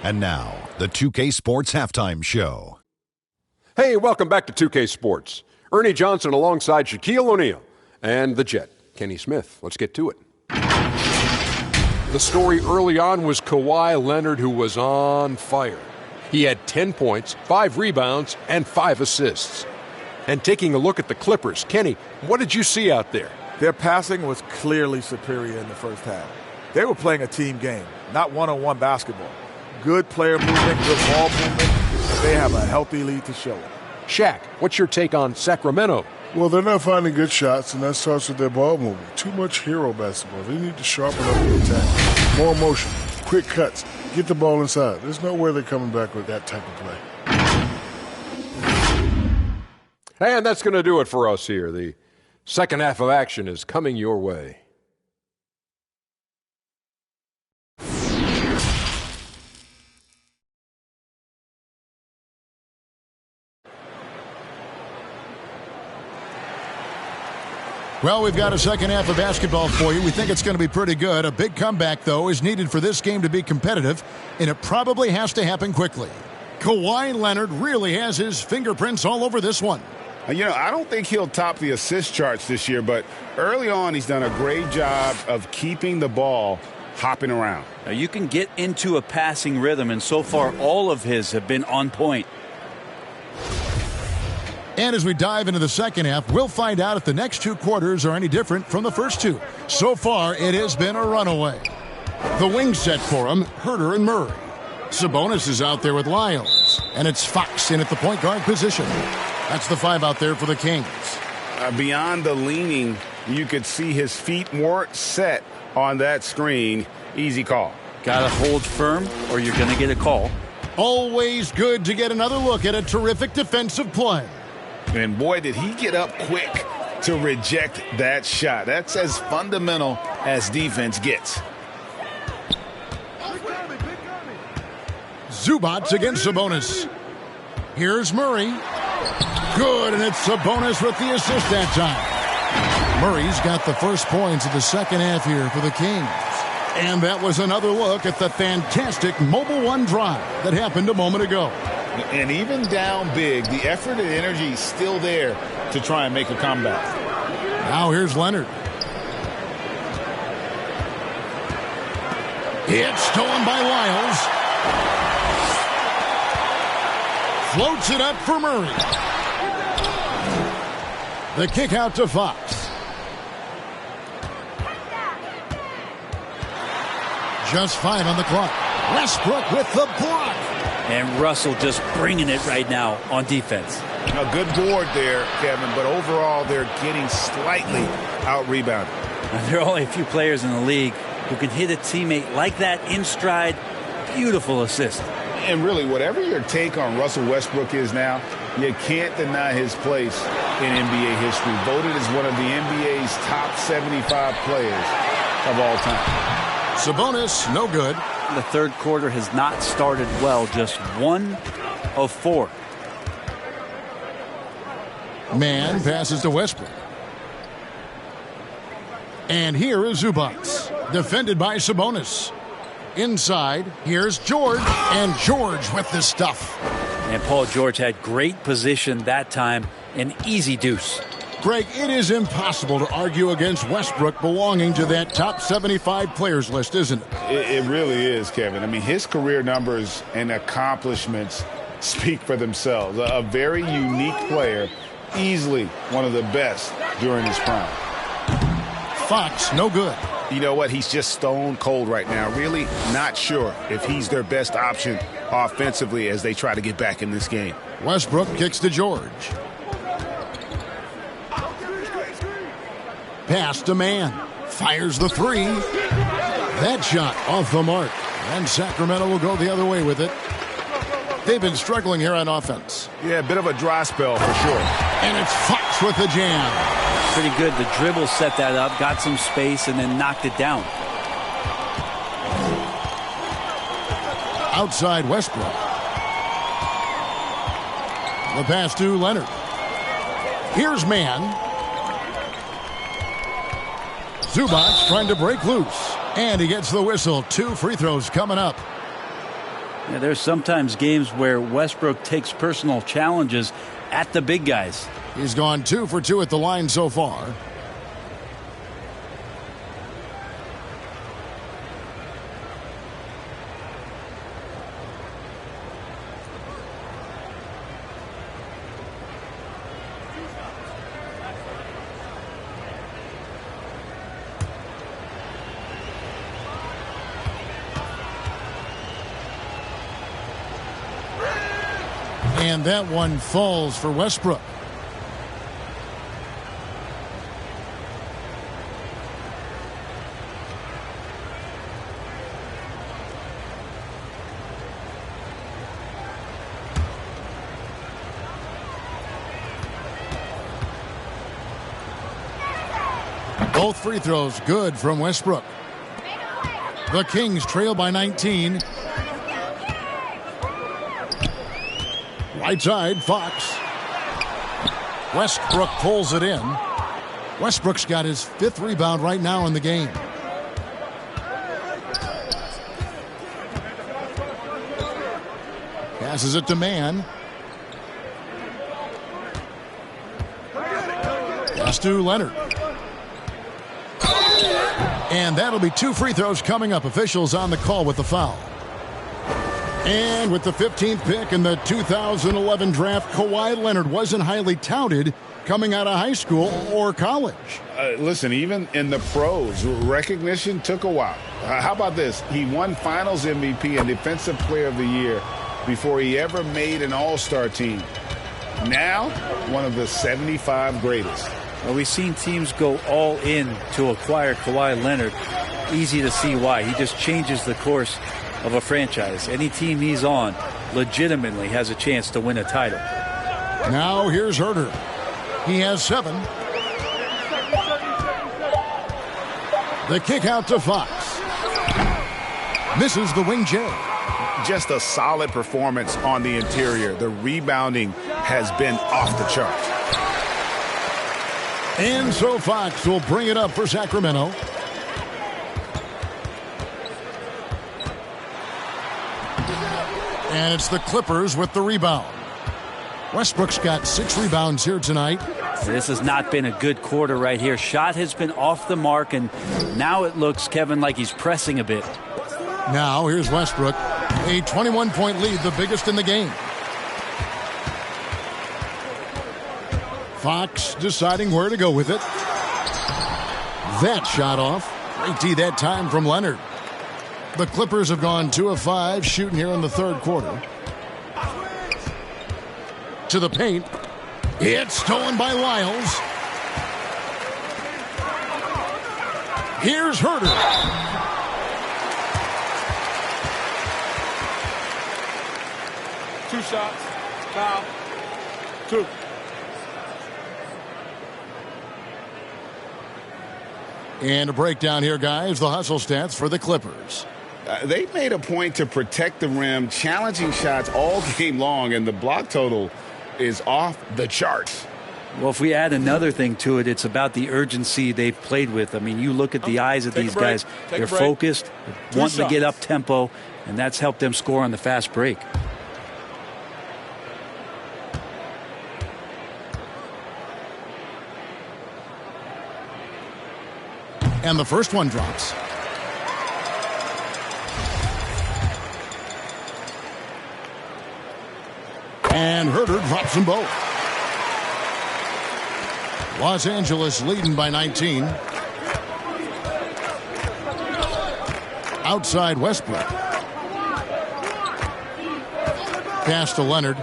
And now, the 2K Sports Halftime Show. Hey, welcome back to 2K Sports. Ernie Johnson alongside Shaquille O'Neal and the Jet, Kenny Smith. Let's get to it. The story early on was Kawhi Leonard, who was on fire. He had 10 points, 5 rebounds, and 5 assists. And taking a look at the Clippers, Kenny, what did you see out there? Their passing was clearly superior in the first half. They were playing a team game, not one-on-one basketball. good player movement, good ball movement. They have a healthy lead to show it. Shaq, what's your take on Sacramento? Well, they're not finding good shots, and that starts with their ball movement. Too much hero basketball. They need to sharpen up the attack. More motion, quick cuts, get the ball inside. There's no way they're coming back with that type of play. And that's going to do it for us here. The second half of action is coming your way. Well, we've got a second half of basketball for you. We think it's going to be pretty good. A big comeback, though, is needed for this game to be competitive, and it probably has to happen quickly. Kawhi Leonard really has his fingerprints all over this one. You know, I don't think he'll top the assist charts this year, but early on he's done a great job of keeping the ball hopping around. Now you can get into a passing rhythm, and so far all of his have been on point. And as we dive into the second half, we'll find out if the next two quarters are any different from the first two. So far, it has been a runaway. The wing set for him, Herter and Murray. Sabonis is out there with Lyles, and it's Fox in at the point guard position. That's the five out there for the Kings. Beyond the leaning, you could see his feet more set on that screen. Easy call. Got to hold firm or you're going to get a call. Always good to get another look at a terrific defensive play. And boy, did he get up quick to reject that shot. That's as fundamental as defense gets. Zubac against Sabonis. Here's Murray. Good, and it's Sabonis with the assist that time. Murray's got the first points of the second half here for the Kings. And that was another look at the fantastic Mobile One drive that happened a moment ago. And even down big, the effort and energy is still there to try and make a comeback. Now here's Leonard. It's stolen by Lyles. Floats it up for Murray. The kick out to Fox. Just 5 on the clock. Westbrook with the block. And Russell just bringing it right now on defense. A good board there, Kevin, but overall they're getting slightly out-rebounded. There are only a few players in the league who can hit a teammate like that in stride. Beautiful assist. And really, whatever your take on Russell Westbrook is now, you can't deny his place in NBA history. Voted as one of the NBA's top 75 players of all time. Sabonis, no good. The third quarter has not started well, just 1 of 4. Man passes to Westbrook. And here is Zubac, defended by Sabonis. Inside, here's George, and George with the stuff. And Paul George had great position that time, an easy deuce. Greg, it is impossible to argue against Westbrook belonging to that top 75 players list, isn't it? It really is, Kevin. I mean, his career numbers and accomplishments speak for themselves. A very unique player, easily one of the best during his prime. Fox, no good. You know what? He's just stone cold right now. Really not sure if he's their best option offensively as they try to get back in this game. Westbrook kicks to George. Pass to Man. Fires the three. That shot off the mark. And Sacramento will go the other way with it. They've been struggling here on offense. Yeah, a bit of a dry spell for sure. And it's Fox with the jam. Pretty good. The dribble set that up, got some space, and then knocked it down. Outside Westbrook. The pass to Leonard. Here's Man. Zubac trying to break loose. And he gets the whistle. 2 free throws coming up. Yeah, there's sometimes games where Westbrook takes personal challenges at the big guys. He's gone 2 for 2 at the line so far. And that one falls for Westbrook. Both free throws good from Westbrook. The Kings trail by 19. Right side, Fox. Westbrook pulls it in. Westbrook's got his 5th rebound right now in the game. Passes it to Mann. Pass to Leonard. And that'll be 2 free throws coming up. Officials on the call with the foul. And with the 15th pick in the 2011 draft, Kawhi Leonard wasn't highly touted coming out of high school or college. Listen, even in the pros, recognition took a while. How about this? He won Finals MVP and Defensive Player of the Year before he ever made an All-Star team. Now, one of the 75 greatest. Well, we've seen teams go all in to acquire Kawhi Leonard. Easy to see why. He just changes the course of a franchise. Any team he's on legitimately has a chance to win a title. Now here's Herter. He has 7. The kick out to Fox. Misses the wing J. Just a solid performance on the interior. The rebounding has been off the charts. And so Fox will bring it up for Sacramento. And it's the Clippers with the rebound. Westbrook's got 6 rebounds here tonight. This has not been a good quarter right here. Shot has been off the mark, and now it looks, Kevin, like he's pressing a bit. Now here's Westbrook. A 21-point lead, the biggest in the game. Fox deciding where to go with it. That shot off. Great D that time from Leonard. The Clippers have gone 2 of 5 shooting here in the 3rd quarter. To the paint. It's stolen by Lyles. Here's Herter. Two shots. Foul. 2. And a breakdown here, guys. The hustle stats for the Clippers. They made a point to protect the rim, challenging shots all game long, and the block total is off the charts. Well, if we add another thing to it, it's about the urgency they've played with. I mean, you look at the eyes of these guys. They're focused, wanting to get up tempo, and that's helped them score on the fast break. And the first one drops. And Herter drops them both. Los Angeles leading by 19. Outside Westbrook. Pass to Leonard.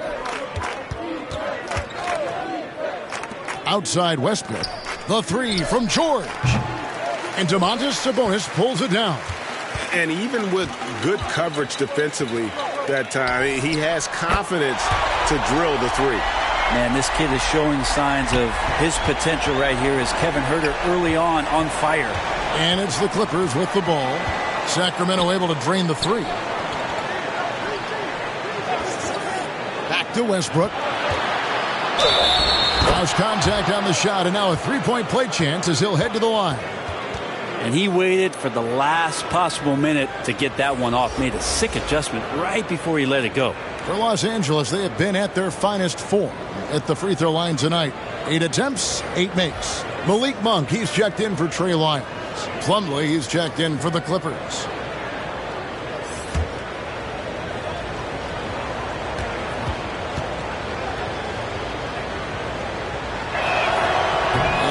Outside Westbrook. The 3 from George. And Domantas Sabonis pulls it down. And even with good coverage defensively that time, he has confidence to drill the 3. Man, this kid is showing signs of his potential right here as Kevin Herter early on fire. And it's the Clippers with the ball. Sacramento able to drain the 3. Back to Westbrook. Lost contact on the shot, and now a 3-point play chance as he'll head to the line. And he waited for the last possible minute to get that one off. Made a sick adjustment right before he let it go. For Los Angeles, they have been at their finest form at the free throw line tonight. 8 attempts, 8 makes. Malik Monk, he's checked in for Trey Lyons. Plumlee, he's checked in for the Clippers.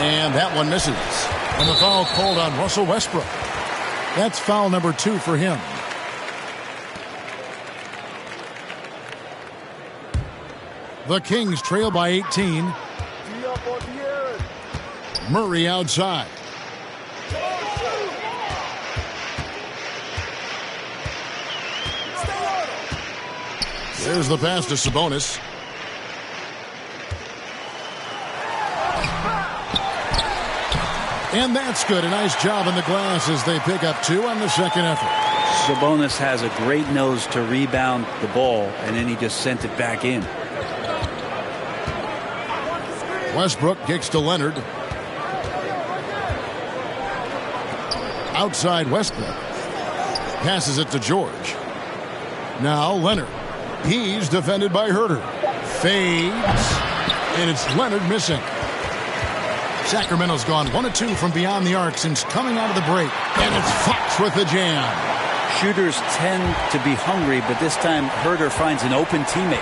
And that one misses. And the foul called on Russell Westbrook. That's foul number 2 for him. The Kings trail by 18. Murray outside. There's the pass to Sabonis. And that's good. A nice job in the glass as they pick up 2 on the second effort. Sabonis has a great nose to rebound the ball, and then he just sent it back in. Westbrook kicks to Leonard. Outside Westbrook. Passes it to George. Now Leonard. He's defended by Herter. Fades. And it's Leonard missing. Sacramento's gone 1 of 2 from beyond the arc since coming out of the break. And it's Fox with the jam. Shooters tend to be hungry, but this time Herter finds an open teammate.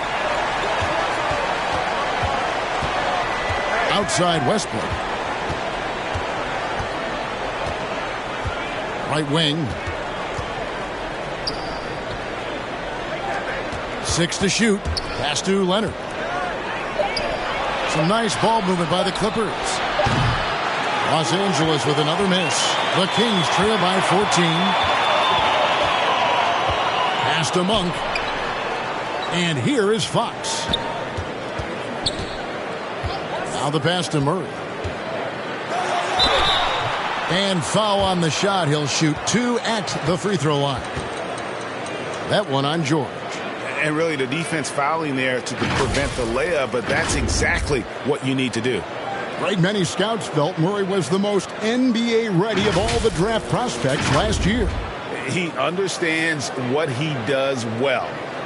Outside Westbrook. Right wing. 6 to shoot. Pass to Leonard. Some nice ball movement by the Clippers. Los Angeles with another miss. The Kings trail by 14. Pass to Monk. And here is Fox. Now the pass to Murray. And foul on the shot. He'll shoot 2 at the free throw line. That one on George. And really the defense fouling there to prevent the layup, but that's exactly what you need to do. Right, many scouts felt Murray was the most NBA ready of all the draft prospects last year. He understands what he does well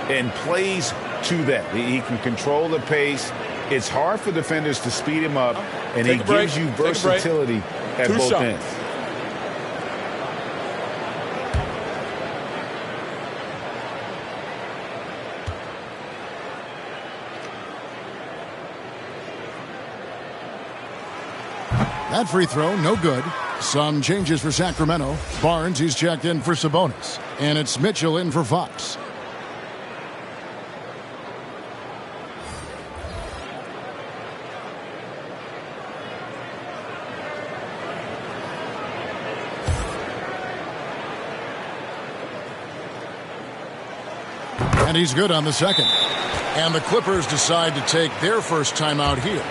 and plays to that. He can control the pace. It's hard for defenders to speed him up, and he gives you versatility at both ends. That free throw, no good. Some changes for Sacramento. Barnes, he's checked in for Sabonis. And it's Mitchell in for Fox. And he's good on the second. And the Clippers decide to take their first timeout here.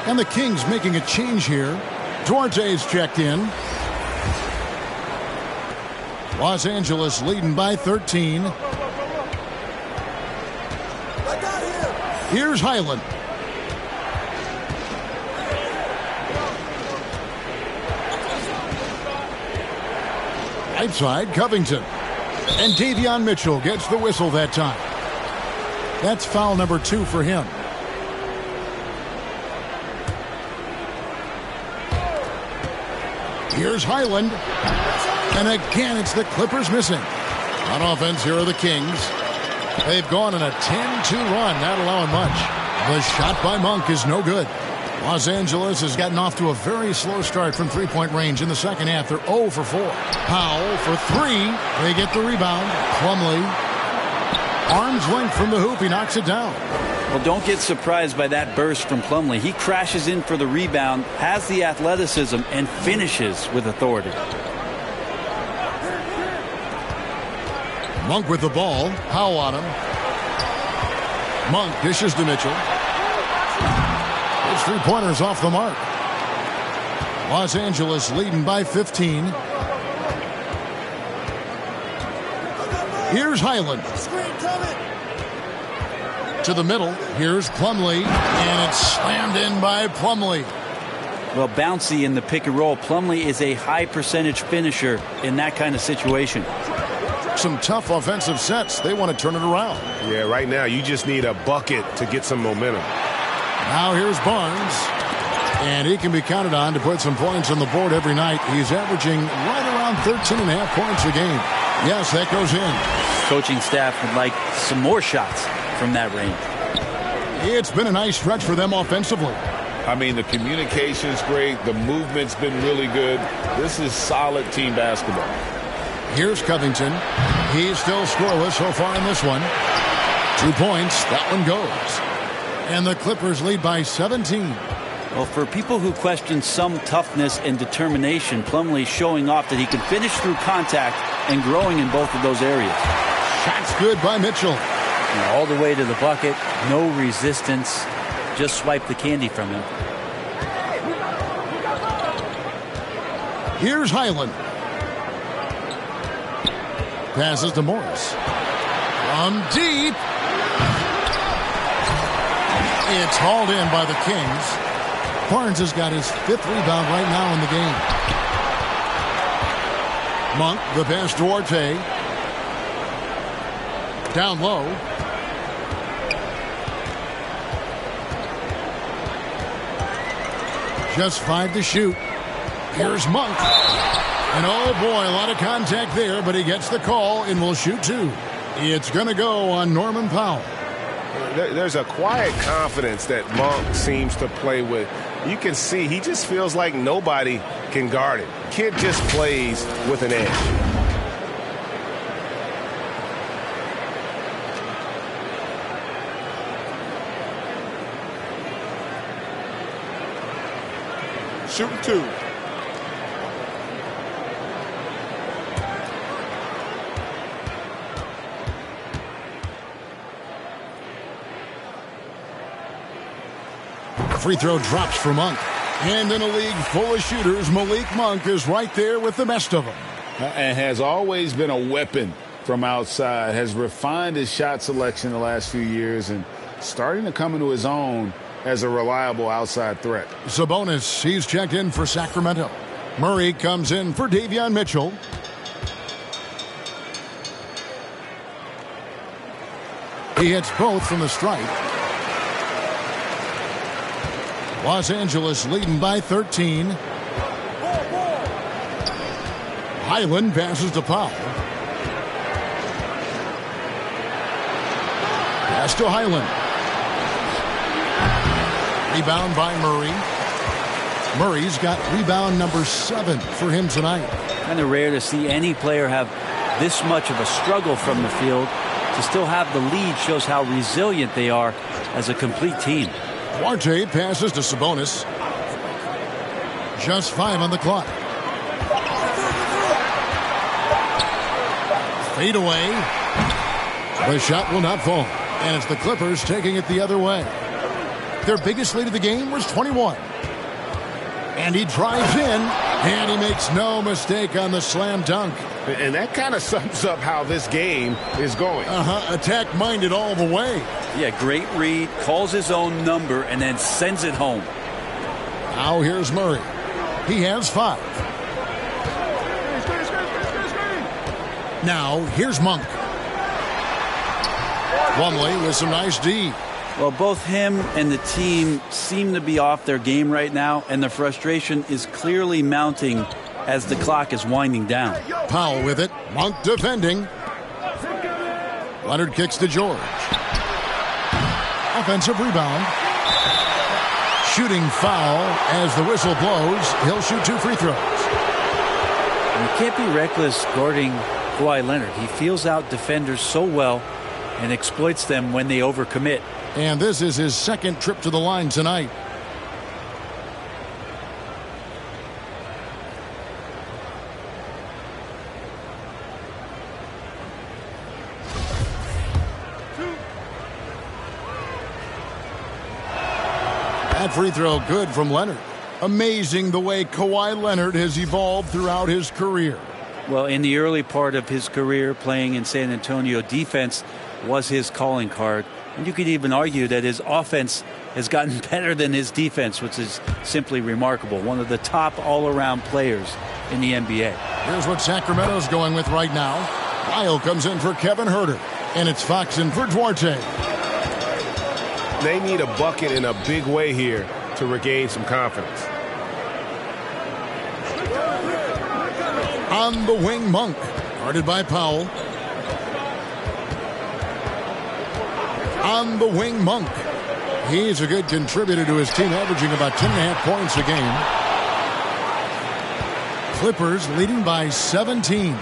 And the Kings making a change here. Duarte's checked in. Los Angeles leading by 13. Here's Highland. Right side, Covington. And Davion Mitchell gets the whistle that time. That's foul number 2 for him. Here's Highland. And again, it's the Clippers missing. On offense, here are the Kings. They've gone on a 10-2 run, not allowing much. The shot by Monk is no good. Los Angeles has gotten off to a very slow start from three-point range in the second half. They're 0 for 4. Powell for 3. They get the rebound. Plumlee. Arms length from the hoop. He knocks it down. Well, don't get surprised by that burst from Plumlee. He crashes in for the rebound, has the athleticism, and finishes with authority. Monk with the ball. Powell on him. Monk dishes to Mitchell. His three-pointers off the mark. Los Angeles leading by 15. Here's Highland. To the middle. Here's Plumlee. And it's slammed in by Plumlee. Well, bouncy in the pick and roll. Plumlee is a high percentage finisher in that kind of situation. Some tough offensive sets. They want to turn it around. Yeah, right now you just need a bucket to get some momentum. Now here's Barnes. And he can be counted on to put some points on the board every night. He's averaging right around 13.5 points a game. Yes, that goes in. Coaching staff would like some more shots from that range. It's been a nice stretch for them offensively. I mean, the communication's great. The movement's been really good. This is solid team basketball. Here's Covington. He's still scoreless so far in this one. 2 points. That one goes. And the Clippers lead by 17. Well, for people who question some toughness and determination, Plumlee showing off that he can finish through contact and growing in both of those areas. Shot's good by Mitchell. And all the way to the bucket. No resistance. Just swipe the candy from him. Here's Highland. Passes to Morris. From deep. It's hauled in by the Kings. Barnes has got his 5th rebound right now in the game. Monk, the pass to Duarte. Down low. Just 5 to shoot. Here's Monk. And oh boy, a lot of contact there, but he gets the call and will shoot 2. It's going to go on Norman Powell. There's a quiet confidence that Monk seems to play with. You can see he just feels like nobody can guard him. Kid just plays with an edge. Shooting 2. Free throw drops for Monk. And in a league full of shooters, Malik Monk is right there with the best of them. And has always been a weapon from outside. Has refined his shot selection the last few years and starting to come into his own as a reliable outside threat. Sabonis, he's checked in for Sacramento. Murray comes in for Davion Mitchell. He hits both from the stripe. Los Angeles leading by 13. Highland passes to Powell. Pass to Highland. Rebound by Murray. Murray's got rebound number 7 for him tonight. Kind of rare to see any player have this much of a struggle from the field. To still have the lead shows how resilient they are as a complete team. Duarte passes to Sabonis. Just 5 on the clock. Fade away. The shot will not fall. And it's the Clippers taking it the other way. Their biggest lead of the game was 21. And he drives in, and he makes no mistake on the slam dunk. And that kind of sums up how this game is going. Attack-minded all the way. Yeah, great read, calls his own number, and then sends it home. Now here's Murray. He has 5. Now here's Monk. Plumlee with some nice D. Well, both him and the team seem to be off their game right now, and the frustration is clearly mounting as the clock is winding down. Powell with it. Monk defending. Leonard kicks to George. Offensive rebound. Shooting foul as the whistle blows. He'll shoot 2 free throws. You can't be reckless guarding Kawhi Leonard. He feels out defenders so well and exploits them when they overcommit. And this is his 2nd trip to the line tonight. That free throw good from Leonard. Amazing the way Kawhi Leonard has evolved throughout his career. Well, in the early part of his career playing in San Antonio, defense was his calling card. And you could even argue that his offense has gotten better than his defense, which is simply remarkable. One of the top all-around players in the NBA. Here's what Sacramento's going with right now. Lyle comes in for Kevin Huerter. And it's Fox in for Duarte. They need a bucket in a big way here to regain some confidence. On the wing, Monk. Guarded by Powell. On the wing, Monk. He's a good contributor to his team, averaging about 10.5 points a game. Clippers leading by 17.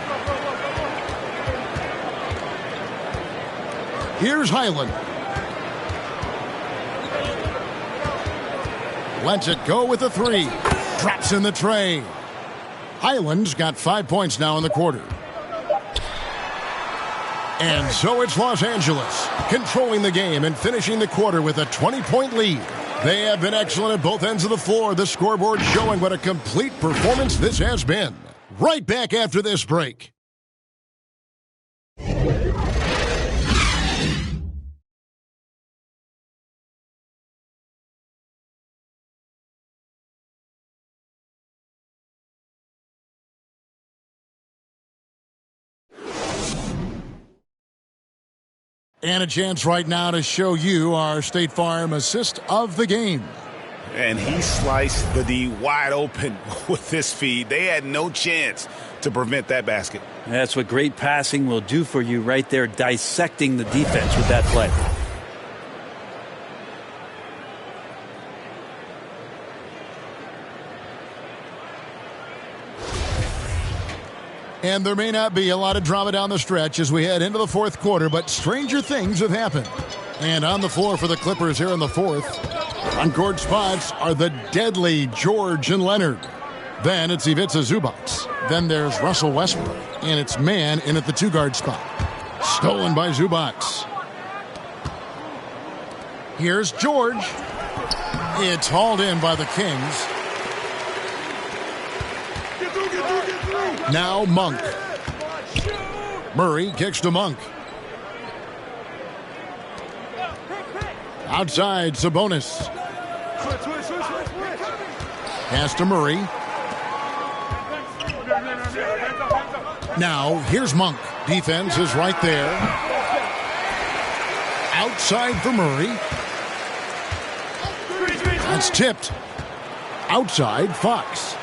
Here's Highland. Lets it go with a three. Drops in the tray. Highland's got 5 points now in the quarter. And so it's Los Angeles, controlling the game and finishing the quarter with a 20-point lead. They have been excellent at both ends of the floor. The scoreboard showing what a complete performance this has been. Right back after this break. And a chance right now to show you our State Farm assist of the game. And he sliced the D wide open with this feed. They had no chance to prevent that basket. That's what great passing will do for you right there, dissecting the defense with that play. And there may not be a lot of drama down the stretch as we head into the fourth quarter, but stranger things have happened. And on the floor for the Clippers here in the fourth, on court spots are the deadly George and Leonard. Then it's Ivica Zubac. Then there's Russell Westbrook. And it's man in at the two-guard spot. Stolen by Zubac. Here's George. It's hauled in by the Kings. Now Monk. Murray kicks to Monk. Outside Sabonis. Pass to Murray. Now here's Monk. Defense is right there. Outside for Murray. That's tipped. Outside Fox.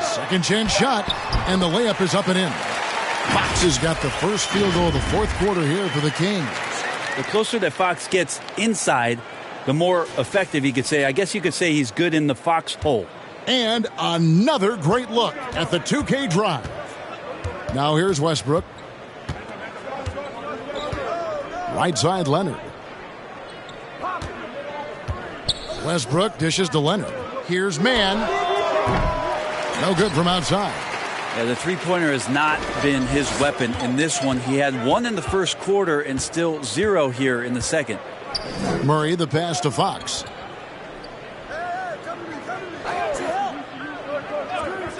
Second chance shot, and the layup is up and in. Fox has got the first field goal of the fourth quarter here for the Kings. The closer that Fox gets inside, the more effective he could say. I guess you could say he's good in the Fox hole. And another great look at the 2K drive. Now here's Westbrook. Right side Leonard. Westbrook dishes to Leonard. Here's man. No good from outside. Yeah, the three-pointer has not been his weapon in this one. He had one in the first quarter and still zero here in the second. Murray, the pass to Fox.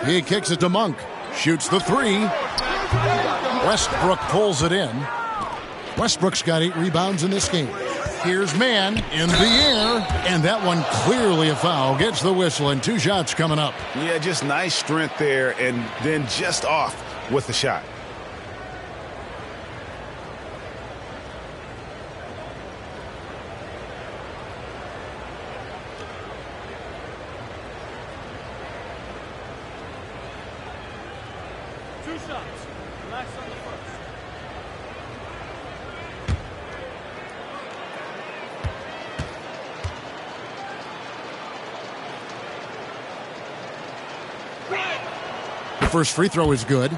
He kicks it to Monk. Shoots the three. Westbrook pulls it in. Westbrook's got 8 rebounds in this game. Here's man in the air, and that one clearly a foul. Gets the whistle, and 2 shots coming up. Yeah, just nice strength there, and then just off with the shot. First free throw is good.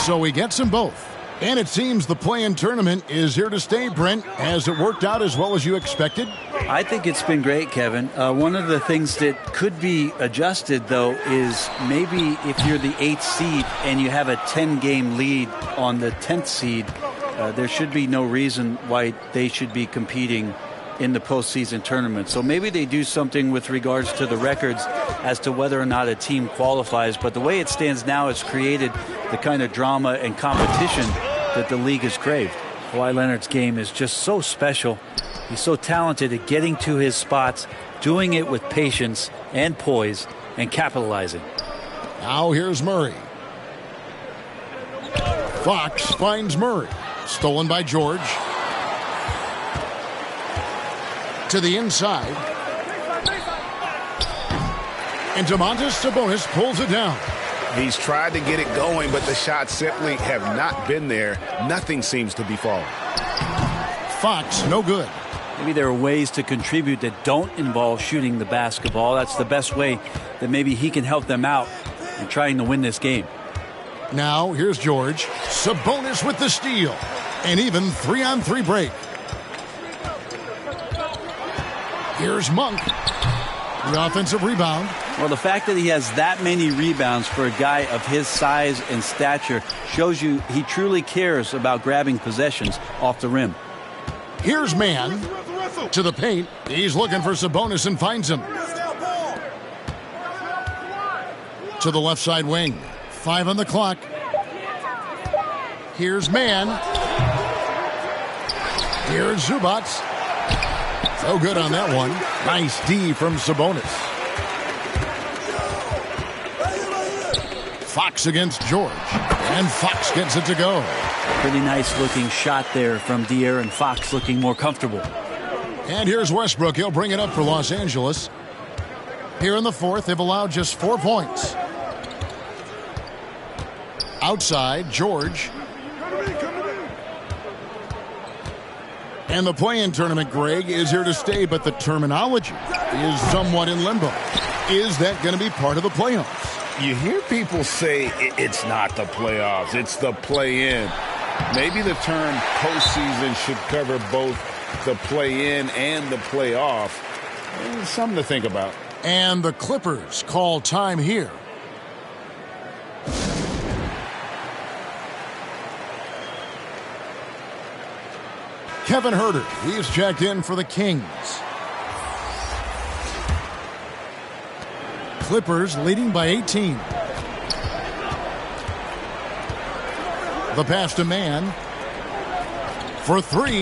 So he gets them both. And it seems the play-in tournament is here to stay, Brent. Has it worked out as well as you expected? I think it's been great, Kevin. One of the things that could be adjusted, though, is maybe if you're the 8th seed and you have a 10-game lead on the 10th seed, there should be no reason why they should be competing in the postseason tournament. So maybe they do something with regards to the records as to whether or not a team qualifies. But the way it stands now, it's created the kind of drama and competition that the league has craved. Kawhi Leonard's game is just so special. He's so talented at getting to his spots, doing it with patience and poise, and capitalizing. Now here's Murray. Fox finds Murray. Stolen by George. To the inside. And Domantas Sabonis pulls it down. He's tried to get it going, but the shots simply have not been there. Nothing seems to be falling. Fox, no good. Maybe there are ways to contribute that don't involve shooting the basketball. That's the best way that maybe he can help them out in trying to win this game. Now, here's George. Sabonis with the steal. And even 3-on-3 break. Here's Monk. The offensive rebound. Well, the fact that he has that many rebounds for a guy of his size and stature shows you he truly cares about grabbing possessions off the rim. Here's Mann to the paint. He's looking for Sabonis and finds him. To the left side wing. 5 on the clock. Here's Mann. Here's Zubats. So good on that one. Nice D from Sabonis. Fox against George. And Fox gets it to go. Pretty nice looking shot there from De'Aaron Fox, looking more comfortable. And here's Westbrook. He'll bring it up for Los Angeles. Here in the fourth, they've allowed just 4 points. Outside, George. And the play-in tournament, Greg, is here to stay, but the terminology is somewhat in limbo. Is that going to be part of the playoffs? You hear people say it's not the playoffs, it's the play-in. Maybe the term postseason should cover both the play-in and the playoff. It's something to think about. And the Clippers call time here. Kevin Huerter, he's checked in for the Kings. Clippers leading by 18. The pass to Mann. For 3. He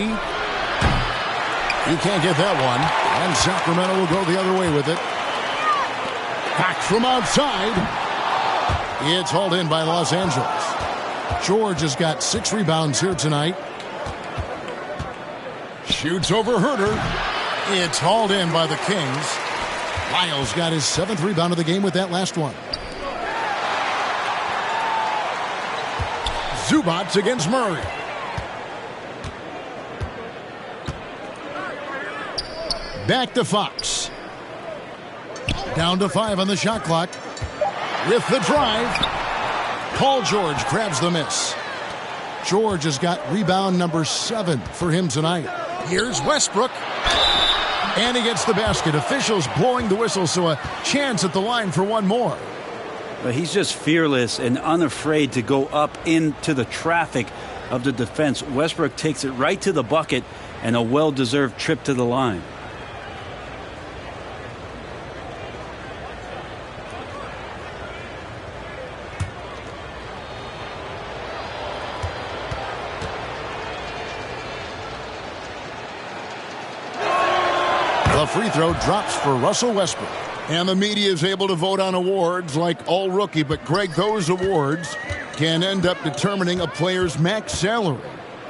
can't get that one. And Sacramento will go the other way with it. Back from outside. It's hauled in by Los Angeles. George has got 6 rebounds here tonight. Shoots over Huerter. It's hauled in by the Kings. Lyles got his 7th rebound of the game with that last one. Zubats against Murray. Back to Fox. Down to 5 on the shot clock. With the drive. Paul George grabs the miss. George has got rebound number 7 for him tonight. Here's Westbrook. And he gets the basket. Officials blowing the whistle, so a chance at the line for one more. But he's just fearless and unafraid to go up into the traffic of the defense. Westbrook takes it right to the bucket and a well-deserved trip to the line. The free throw drops for Russell Westbrook. And the media is able to vote on awards like All Rookie, but Greg, those awards can end up determining a player's max salary.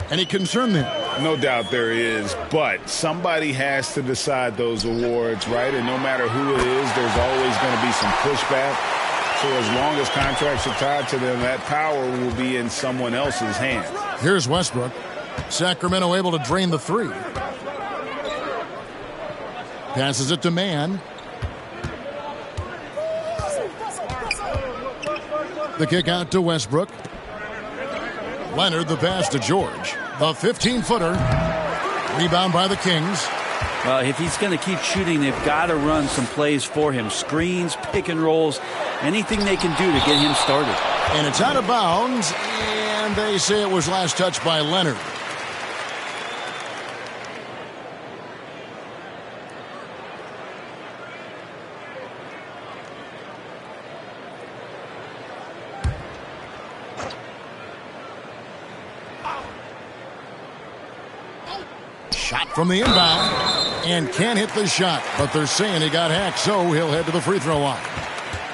Any concern there? No doubt there is, but somebody has to decide those awards, right? And no matter who it is, there's always going to be some pushback. So as long as contracts are tied to them, that power will be in someone else's hands. Here's Westbrook. Sacramento able to drain the 3. Passes it to Mann. The kick out to Westbrook. Leonard, the pass to George. The 15-footer. Rebound by the Kings. Well, if he's going to keep shooting, they've got to run some plays for him. Screens, pick and rolls, anything they can do to get him started. And it's out of bounds, and they say it was last touched by Leonard. Shot from the inbound, and can't hit the shot, but they're saying he got hacked, so he'll head to the free throw line.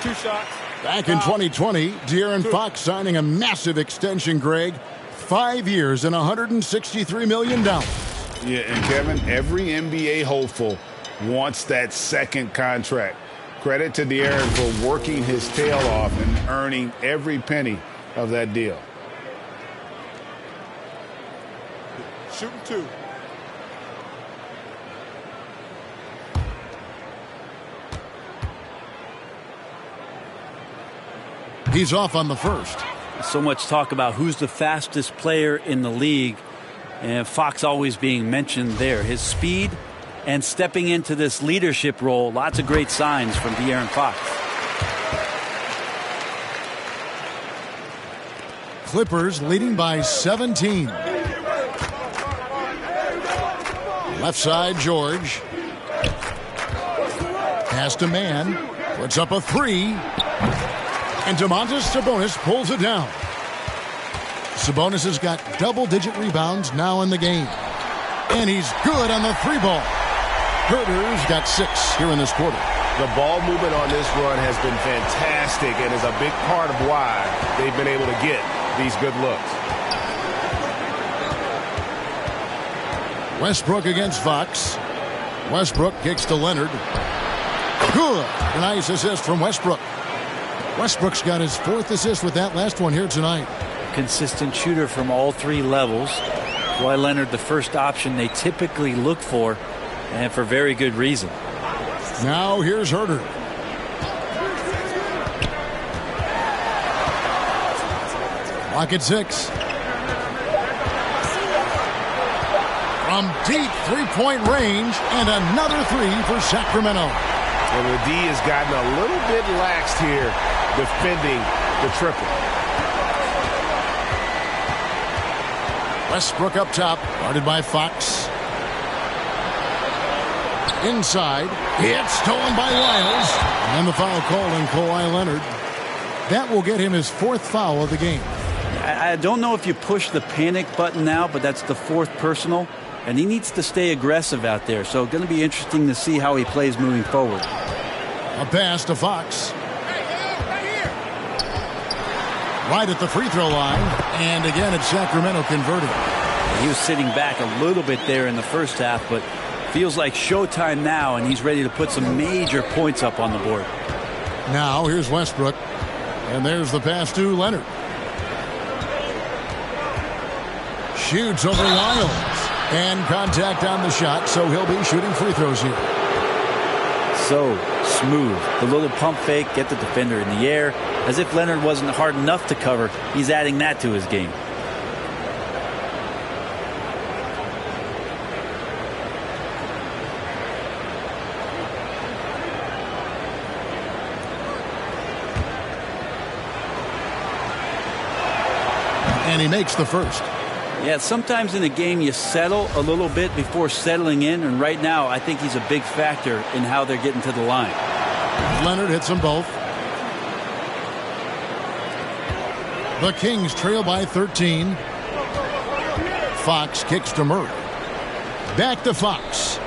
2 shots. Back in 2020, De'Aaron Fox signing a massive extension, Greg. 5 years and $163 million. Yeah, and Kevin, every NBA hopeful wants that second contract. Credit to De'Aaron for working his tail off and earning every penny of that deal. Shooting 2. He's off on the first. So much talk about who's the fastest player in the league, and Fox always being mentioned there. His speed and stepping into this leadership role, lots of great signs from De'Aaron Fox. Clippers leading by 17. Left side, George. Pass to Man. Puts up a 3. And Domantas Sabonis pulls it down. Sabonis has got double-digit rebounds now in the game. And he's good on the 3-ball. Herter's got 6 here in this quarter. The ball movement on this run has been fantastic and is a big part of why they've been able to get these good looks. Westbrook against Fox. Westbrook kicks to Leonard. Good. A nice assist from Westbrook. Westbrook's got his 4th assist with that last one here tonight. Consistent shooter from all 3 levels. Kawhi Leonard, the first option they typically look for, and for very good reason. Now here's Herter. Clock at 6. From deep 3-point range, and another 3 for Sacramento. And the D has gotten a little bit laxed here defending the triple. Westbrook up top, guarded by Fox. Inside, it's stolen by Lyles. And the foul call on Kawhi Leonard. That will get him his 4th foul of the game. I don't know if you push the panic button now, but that's the 4th personal. And he needs to stay aggressive out there. So going to be interesting to see how he plays moving forward. A pass to Fox. Right at the free throw line. And again, it's Sacramento converting. He was sitting back a little bit there in the first half, but feels like showtime now, and he's ready to put some major points up on the board. Now here's Westbrook. And there's the pass to Leonard. Shoots over Lyles. And contact on the shot, so he'll be shooting free throws here. So smooth. The little pump fake, get the defender in the air. As if Leonard wasn't hard enough to cover, he's adding that to his game. And he makes the first. Yeah, sometimes in a game you settle a little bit before settling in, and right now I think he's a big factor in how they're getting to the line. Leonard hits them both. The Kings trail by 13. Fox kicks to Murray. Back to Fox.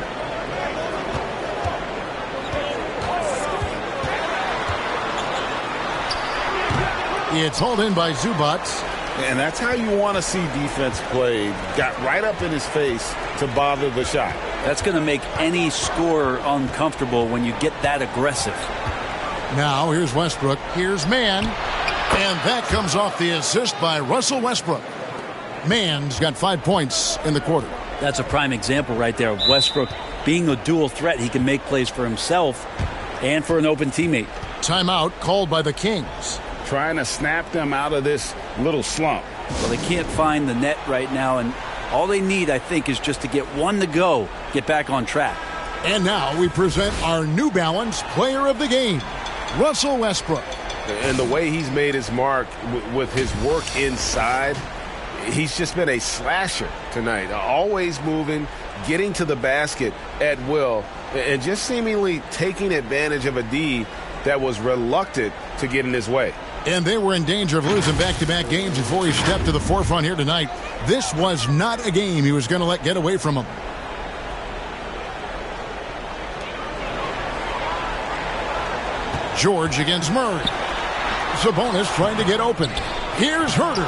It's hauled in by Zubats. And that's how you want to see defense play. Got right up in his face to bother the shot. That's going to make any scorer uncomfortable when you get that aggressive. Now here's Westbrook. Here's Mann. And that comes off the assist by Russell Westbrook. Mann's got 5 points in the quarter. That's a prime example right there of Westbrook being a dual threat. He can make plays for himself and for an open teammate. Timeout called by the Kings. Trying to snap them out of this little slump. Well, they can't find the net right now, and all they need, I think, is just to get one to go, get back on track. And now we present our New Balance Player of the Game, Russell Westbrook. And the way he's made his mark with his work inside, he's just been a slasher tonight. Always moving, getting to the basket at will, and just seemingly taking advantage of a D that was reluctant to get in his way. And they were in danger of losing back-to-back games before he stepped to the forefront here tonight. This was not a game he was going to let get away from him. George against Murray. Sabonis trying to get open. Here's Herter.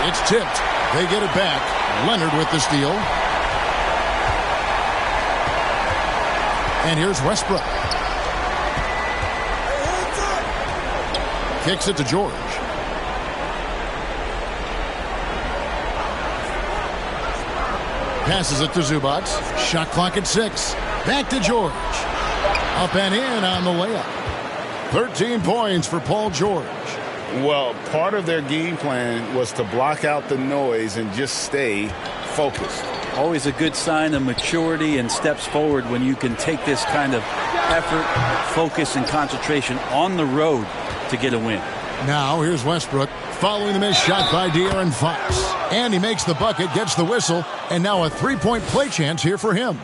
It's tipped. They get it back. Leonard with the steal. And here's Westbrook. Kicks it to George. Passes it to Zubac. Shot clock at 6. Back to George. Up and in on the layup. 13 points for Paul George. Well, part of their game plan was to block out the noise and just stay focused. Always a good sign of maturity and steps forward when you can take this kind of effort, focus, and concentration on the road to get a win. Now here's Westbrook following the missed shot by De'Aaron Fox. And he makes the bucket, gets the whistle, and now a three-point play chance here for him.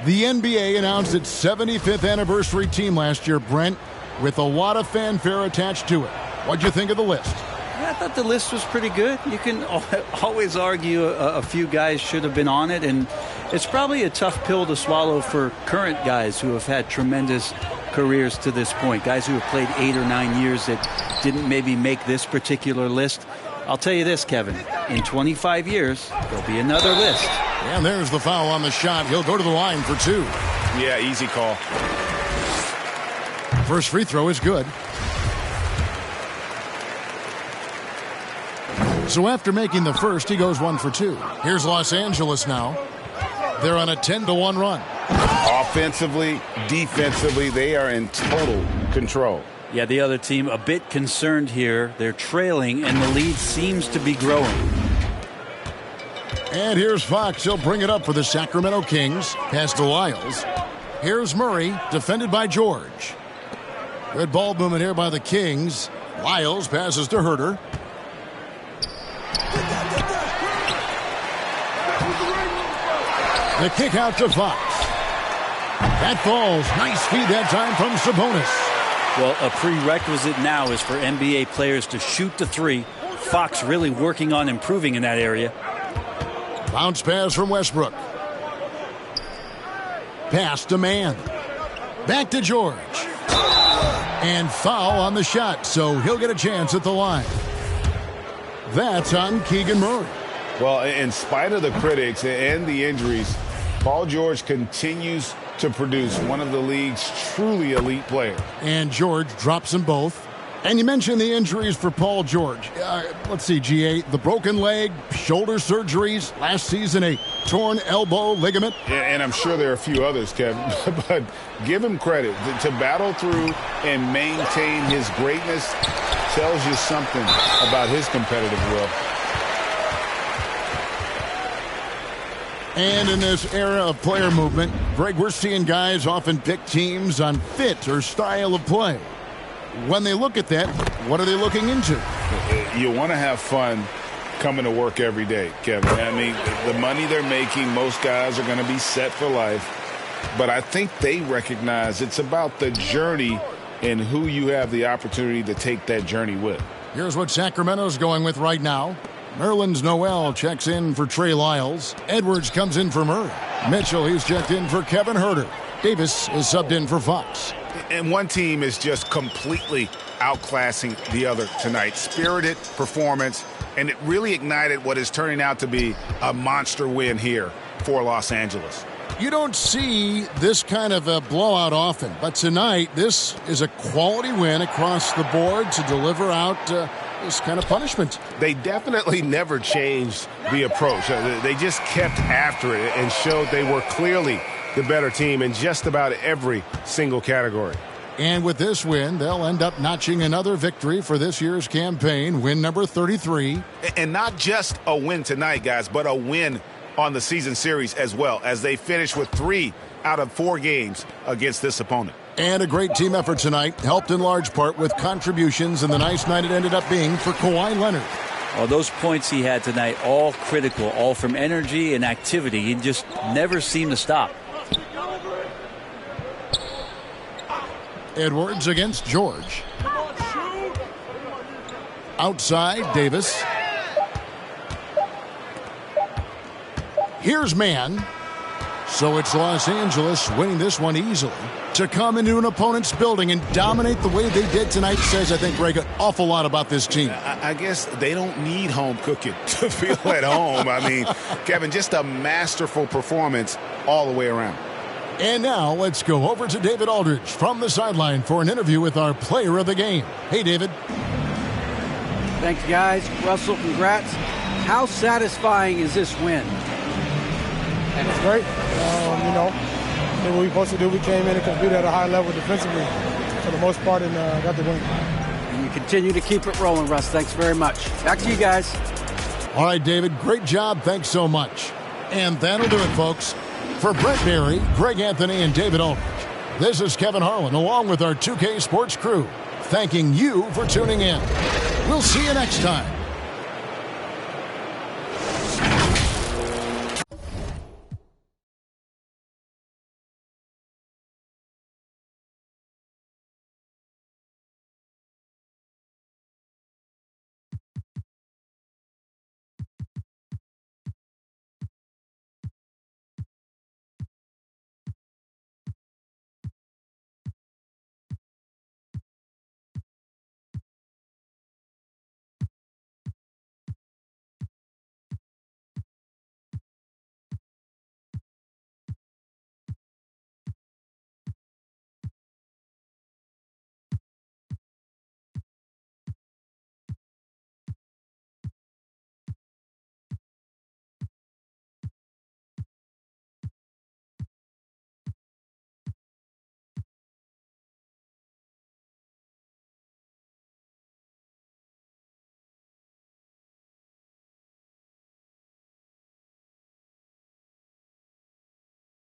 The NBA announced its 75th anniversary team last year, Brent, with a lot of fanfare attached to it. What'd you think of the list? I thought the list was pretty good. You can always argue a few guys should have been on it, and it's probably a tough pill to swallow for current guys who have had tremendous careers to this point, guys who have played 8 or 9 years that didn't maybe make this particular list. I'll tell you this, Kevin, in 25 years, there'll be another list. And there's the foul on the shot. He'll go to the line for 2. Yeah, easy call. First free throw is good. So after making the first, he goes 1 for 2. Here's Los Angeles now. They're on a 10-1 run. Offensively, defensively, they are in total control. Yeah, the other team a bit concerned here. They're trailing, and the lead seems to be growing. And here's Fox. He'll bring it up for the Sacramento Kings. Pass to Lyles. Here's Murray, defended by George. Good ball movement here by the Kings. Lyles passes to Herter. The kick out to Fox. That falls. Nice feed that time from Sabonis. Well, a prerequisite now is for NBA players to shoot the three. Fox really working on improving in that area. Bounce pass from Westbrook. Pass to Mann. Back to George. And foul on the shot, so he'll get a chance at the line. That's on Keegan Murray. Well, in spite of the critics and the injuries, Paul George continues to produce one of the league's truly elite players. And George drops them both. And you mentioned the injuries for Paul George. Let's see, GA, the broken leg, shoulder surgeries, last season a torn elbow ligament. And I'm sure there are a few others, Kevin, but give him credit. To battle through and maintain his greatness tells you something about his competitive will. And in this era of player movement, Greg, we're seeing guys often pick teams on fit or style of play. When they look at that, what are they looking into? You want to have fun coming to work every day, Kevin. I mean, the money they're making, most guys are going to be set for life. But I think they recognize it's about the journey and who you have the opportunity to take that journey with. Here's what Sacramento's going with right now. Nerlens Noel checks in for Trey Lyles. Edwards comes in for Murray. Mitchell, he's checked in for Kevin Herter. Davis is subbed in for Fox. And one team is just completely outclassing the other tonight. Spirited performance, and it really ignited what is turning out to be a monster win here for Los Angeles. You don't see this kind of a blowout often, but tonight this is a quality win across the board to deliver out this kind of punishment. They definitely never changed the approach. They just kept after it and showed they were clearly the better team in just about every single category. And with this win, they'll end up notching another victory for this year's campaign, win number 33. And not just a win tonight, guys, but a win on the season series as well, as they finish with 3 out of 4 games against this opponent. And a great team effort tonight, helped in large part with contributions, and the nice night it ended up being for Kawhi Leonard. Well, those points he had tonight, all critical, all from energy and activity. He just never seemed to stop. Edwards against George. Outside, Davis. Here's Mann. So it's Los Angeles winning this one easily. To come into an opponent's building and dominate the way they did tonight says, I think, Greg, an awful lot about this team. I guess they don't need home cooking to feel at home. I mean, Kevin, just a masterful performance all the way around. And now let's go over to David Aldridge from the sideline for an interview with our player of the game. Hey, David. Thanks, guys. Russell, congrats. How satisfying is this win? It's great. Did what we supposed to do. We came in and competed at a high level defensively for the most part and got the win. And you continue to keep it rolling, Russ. Thanks very much. Back to you guys. All right, David, great job. Thanks so much. And that'll do it, folks. For Brent Barry, Greg Anthony, and David Aldridge, this is Kevin Harlan along with our 2K Sports crew, thanking you for tuning in. We'll see you next time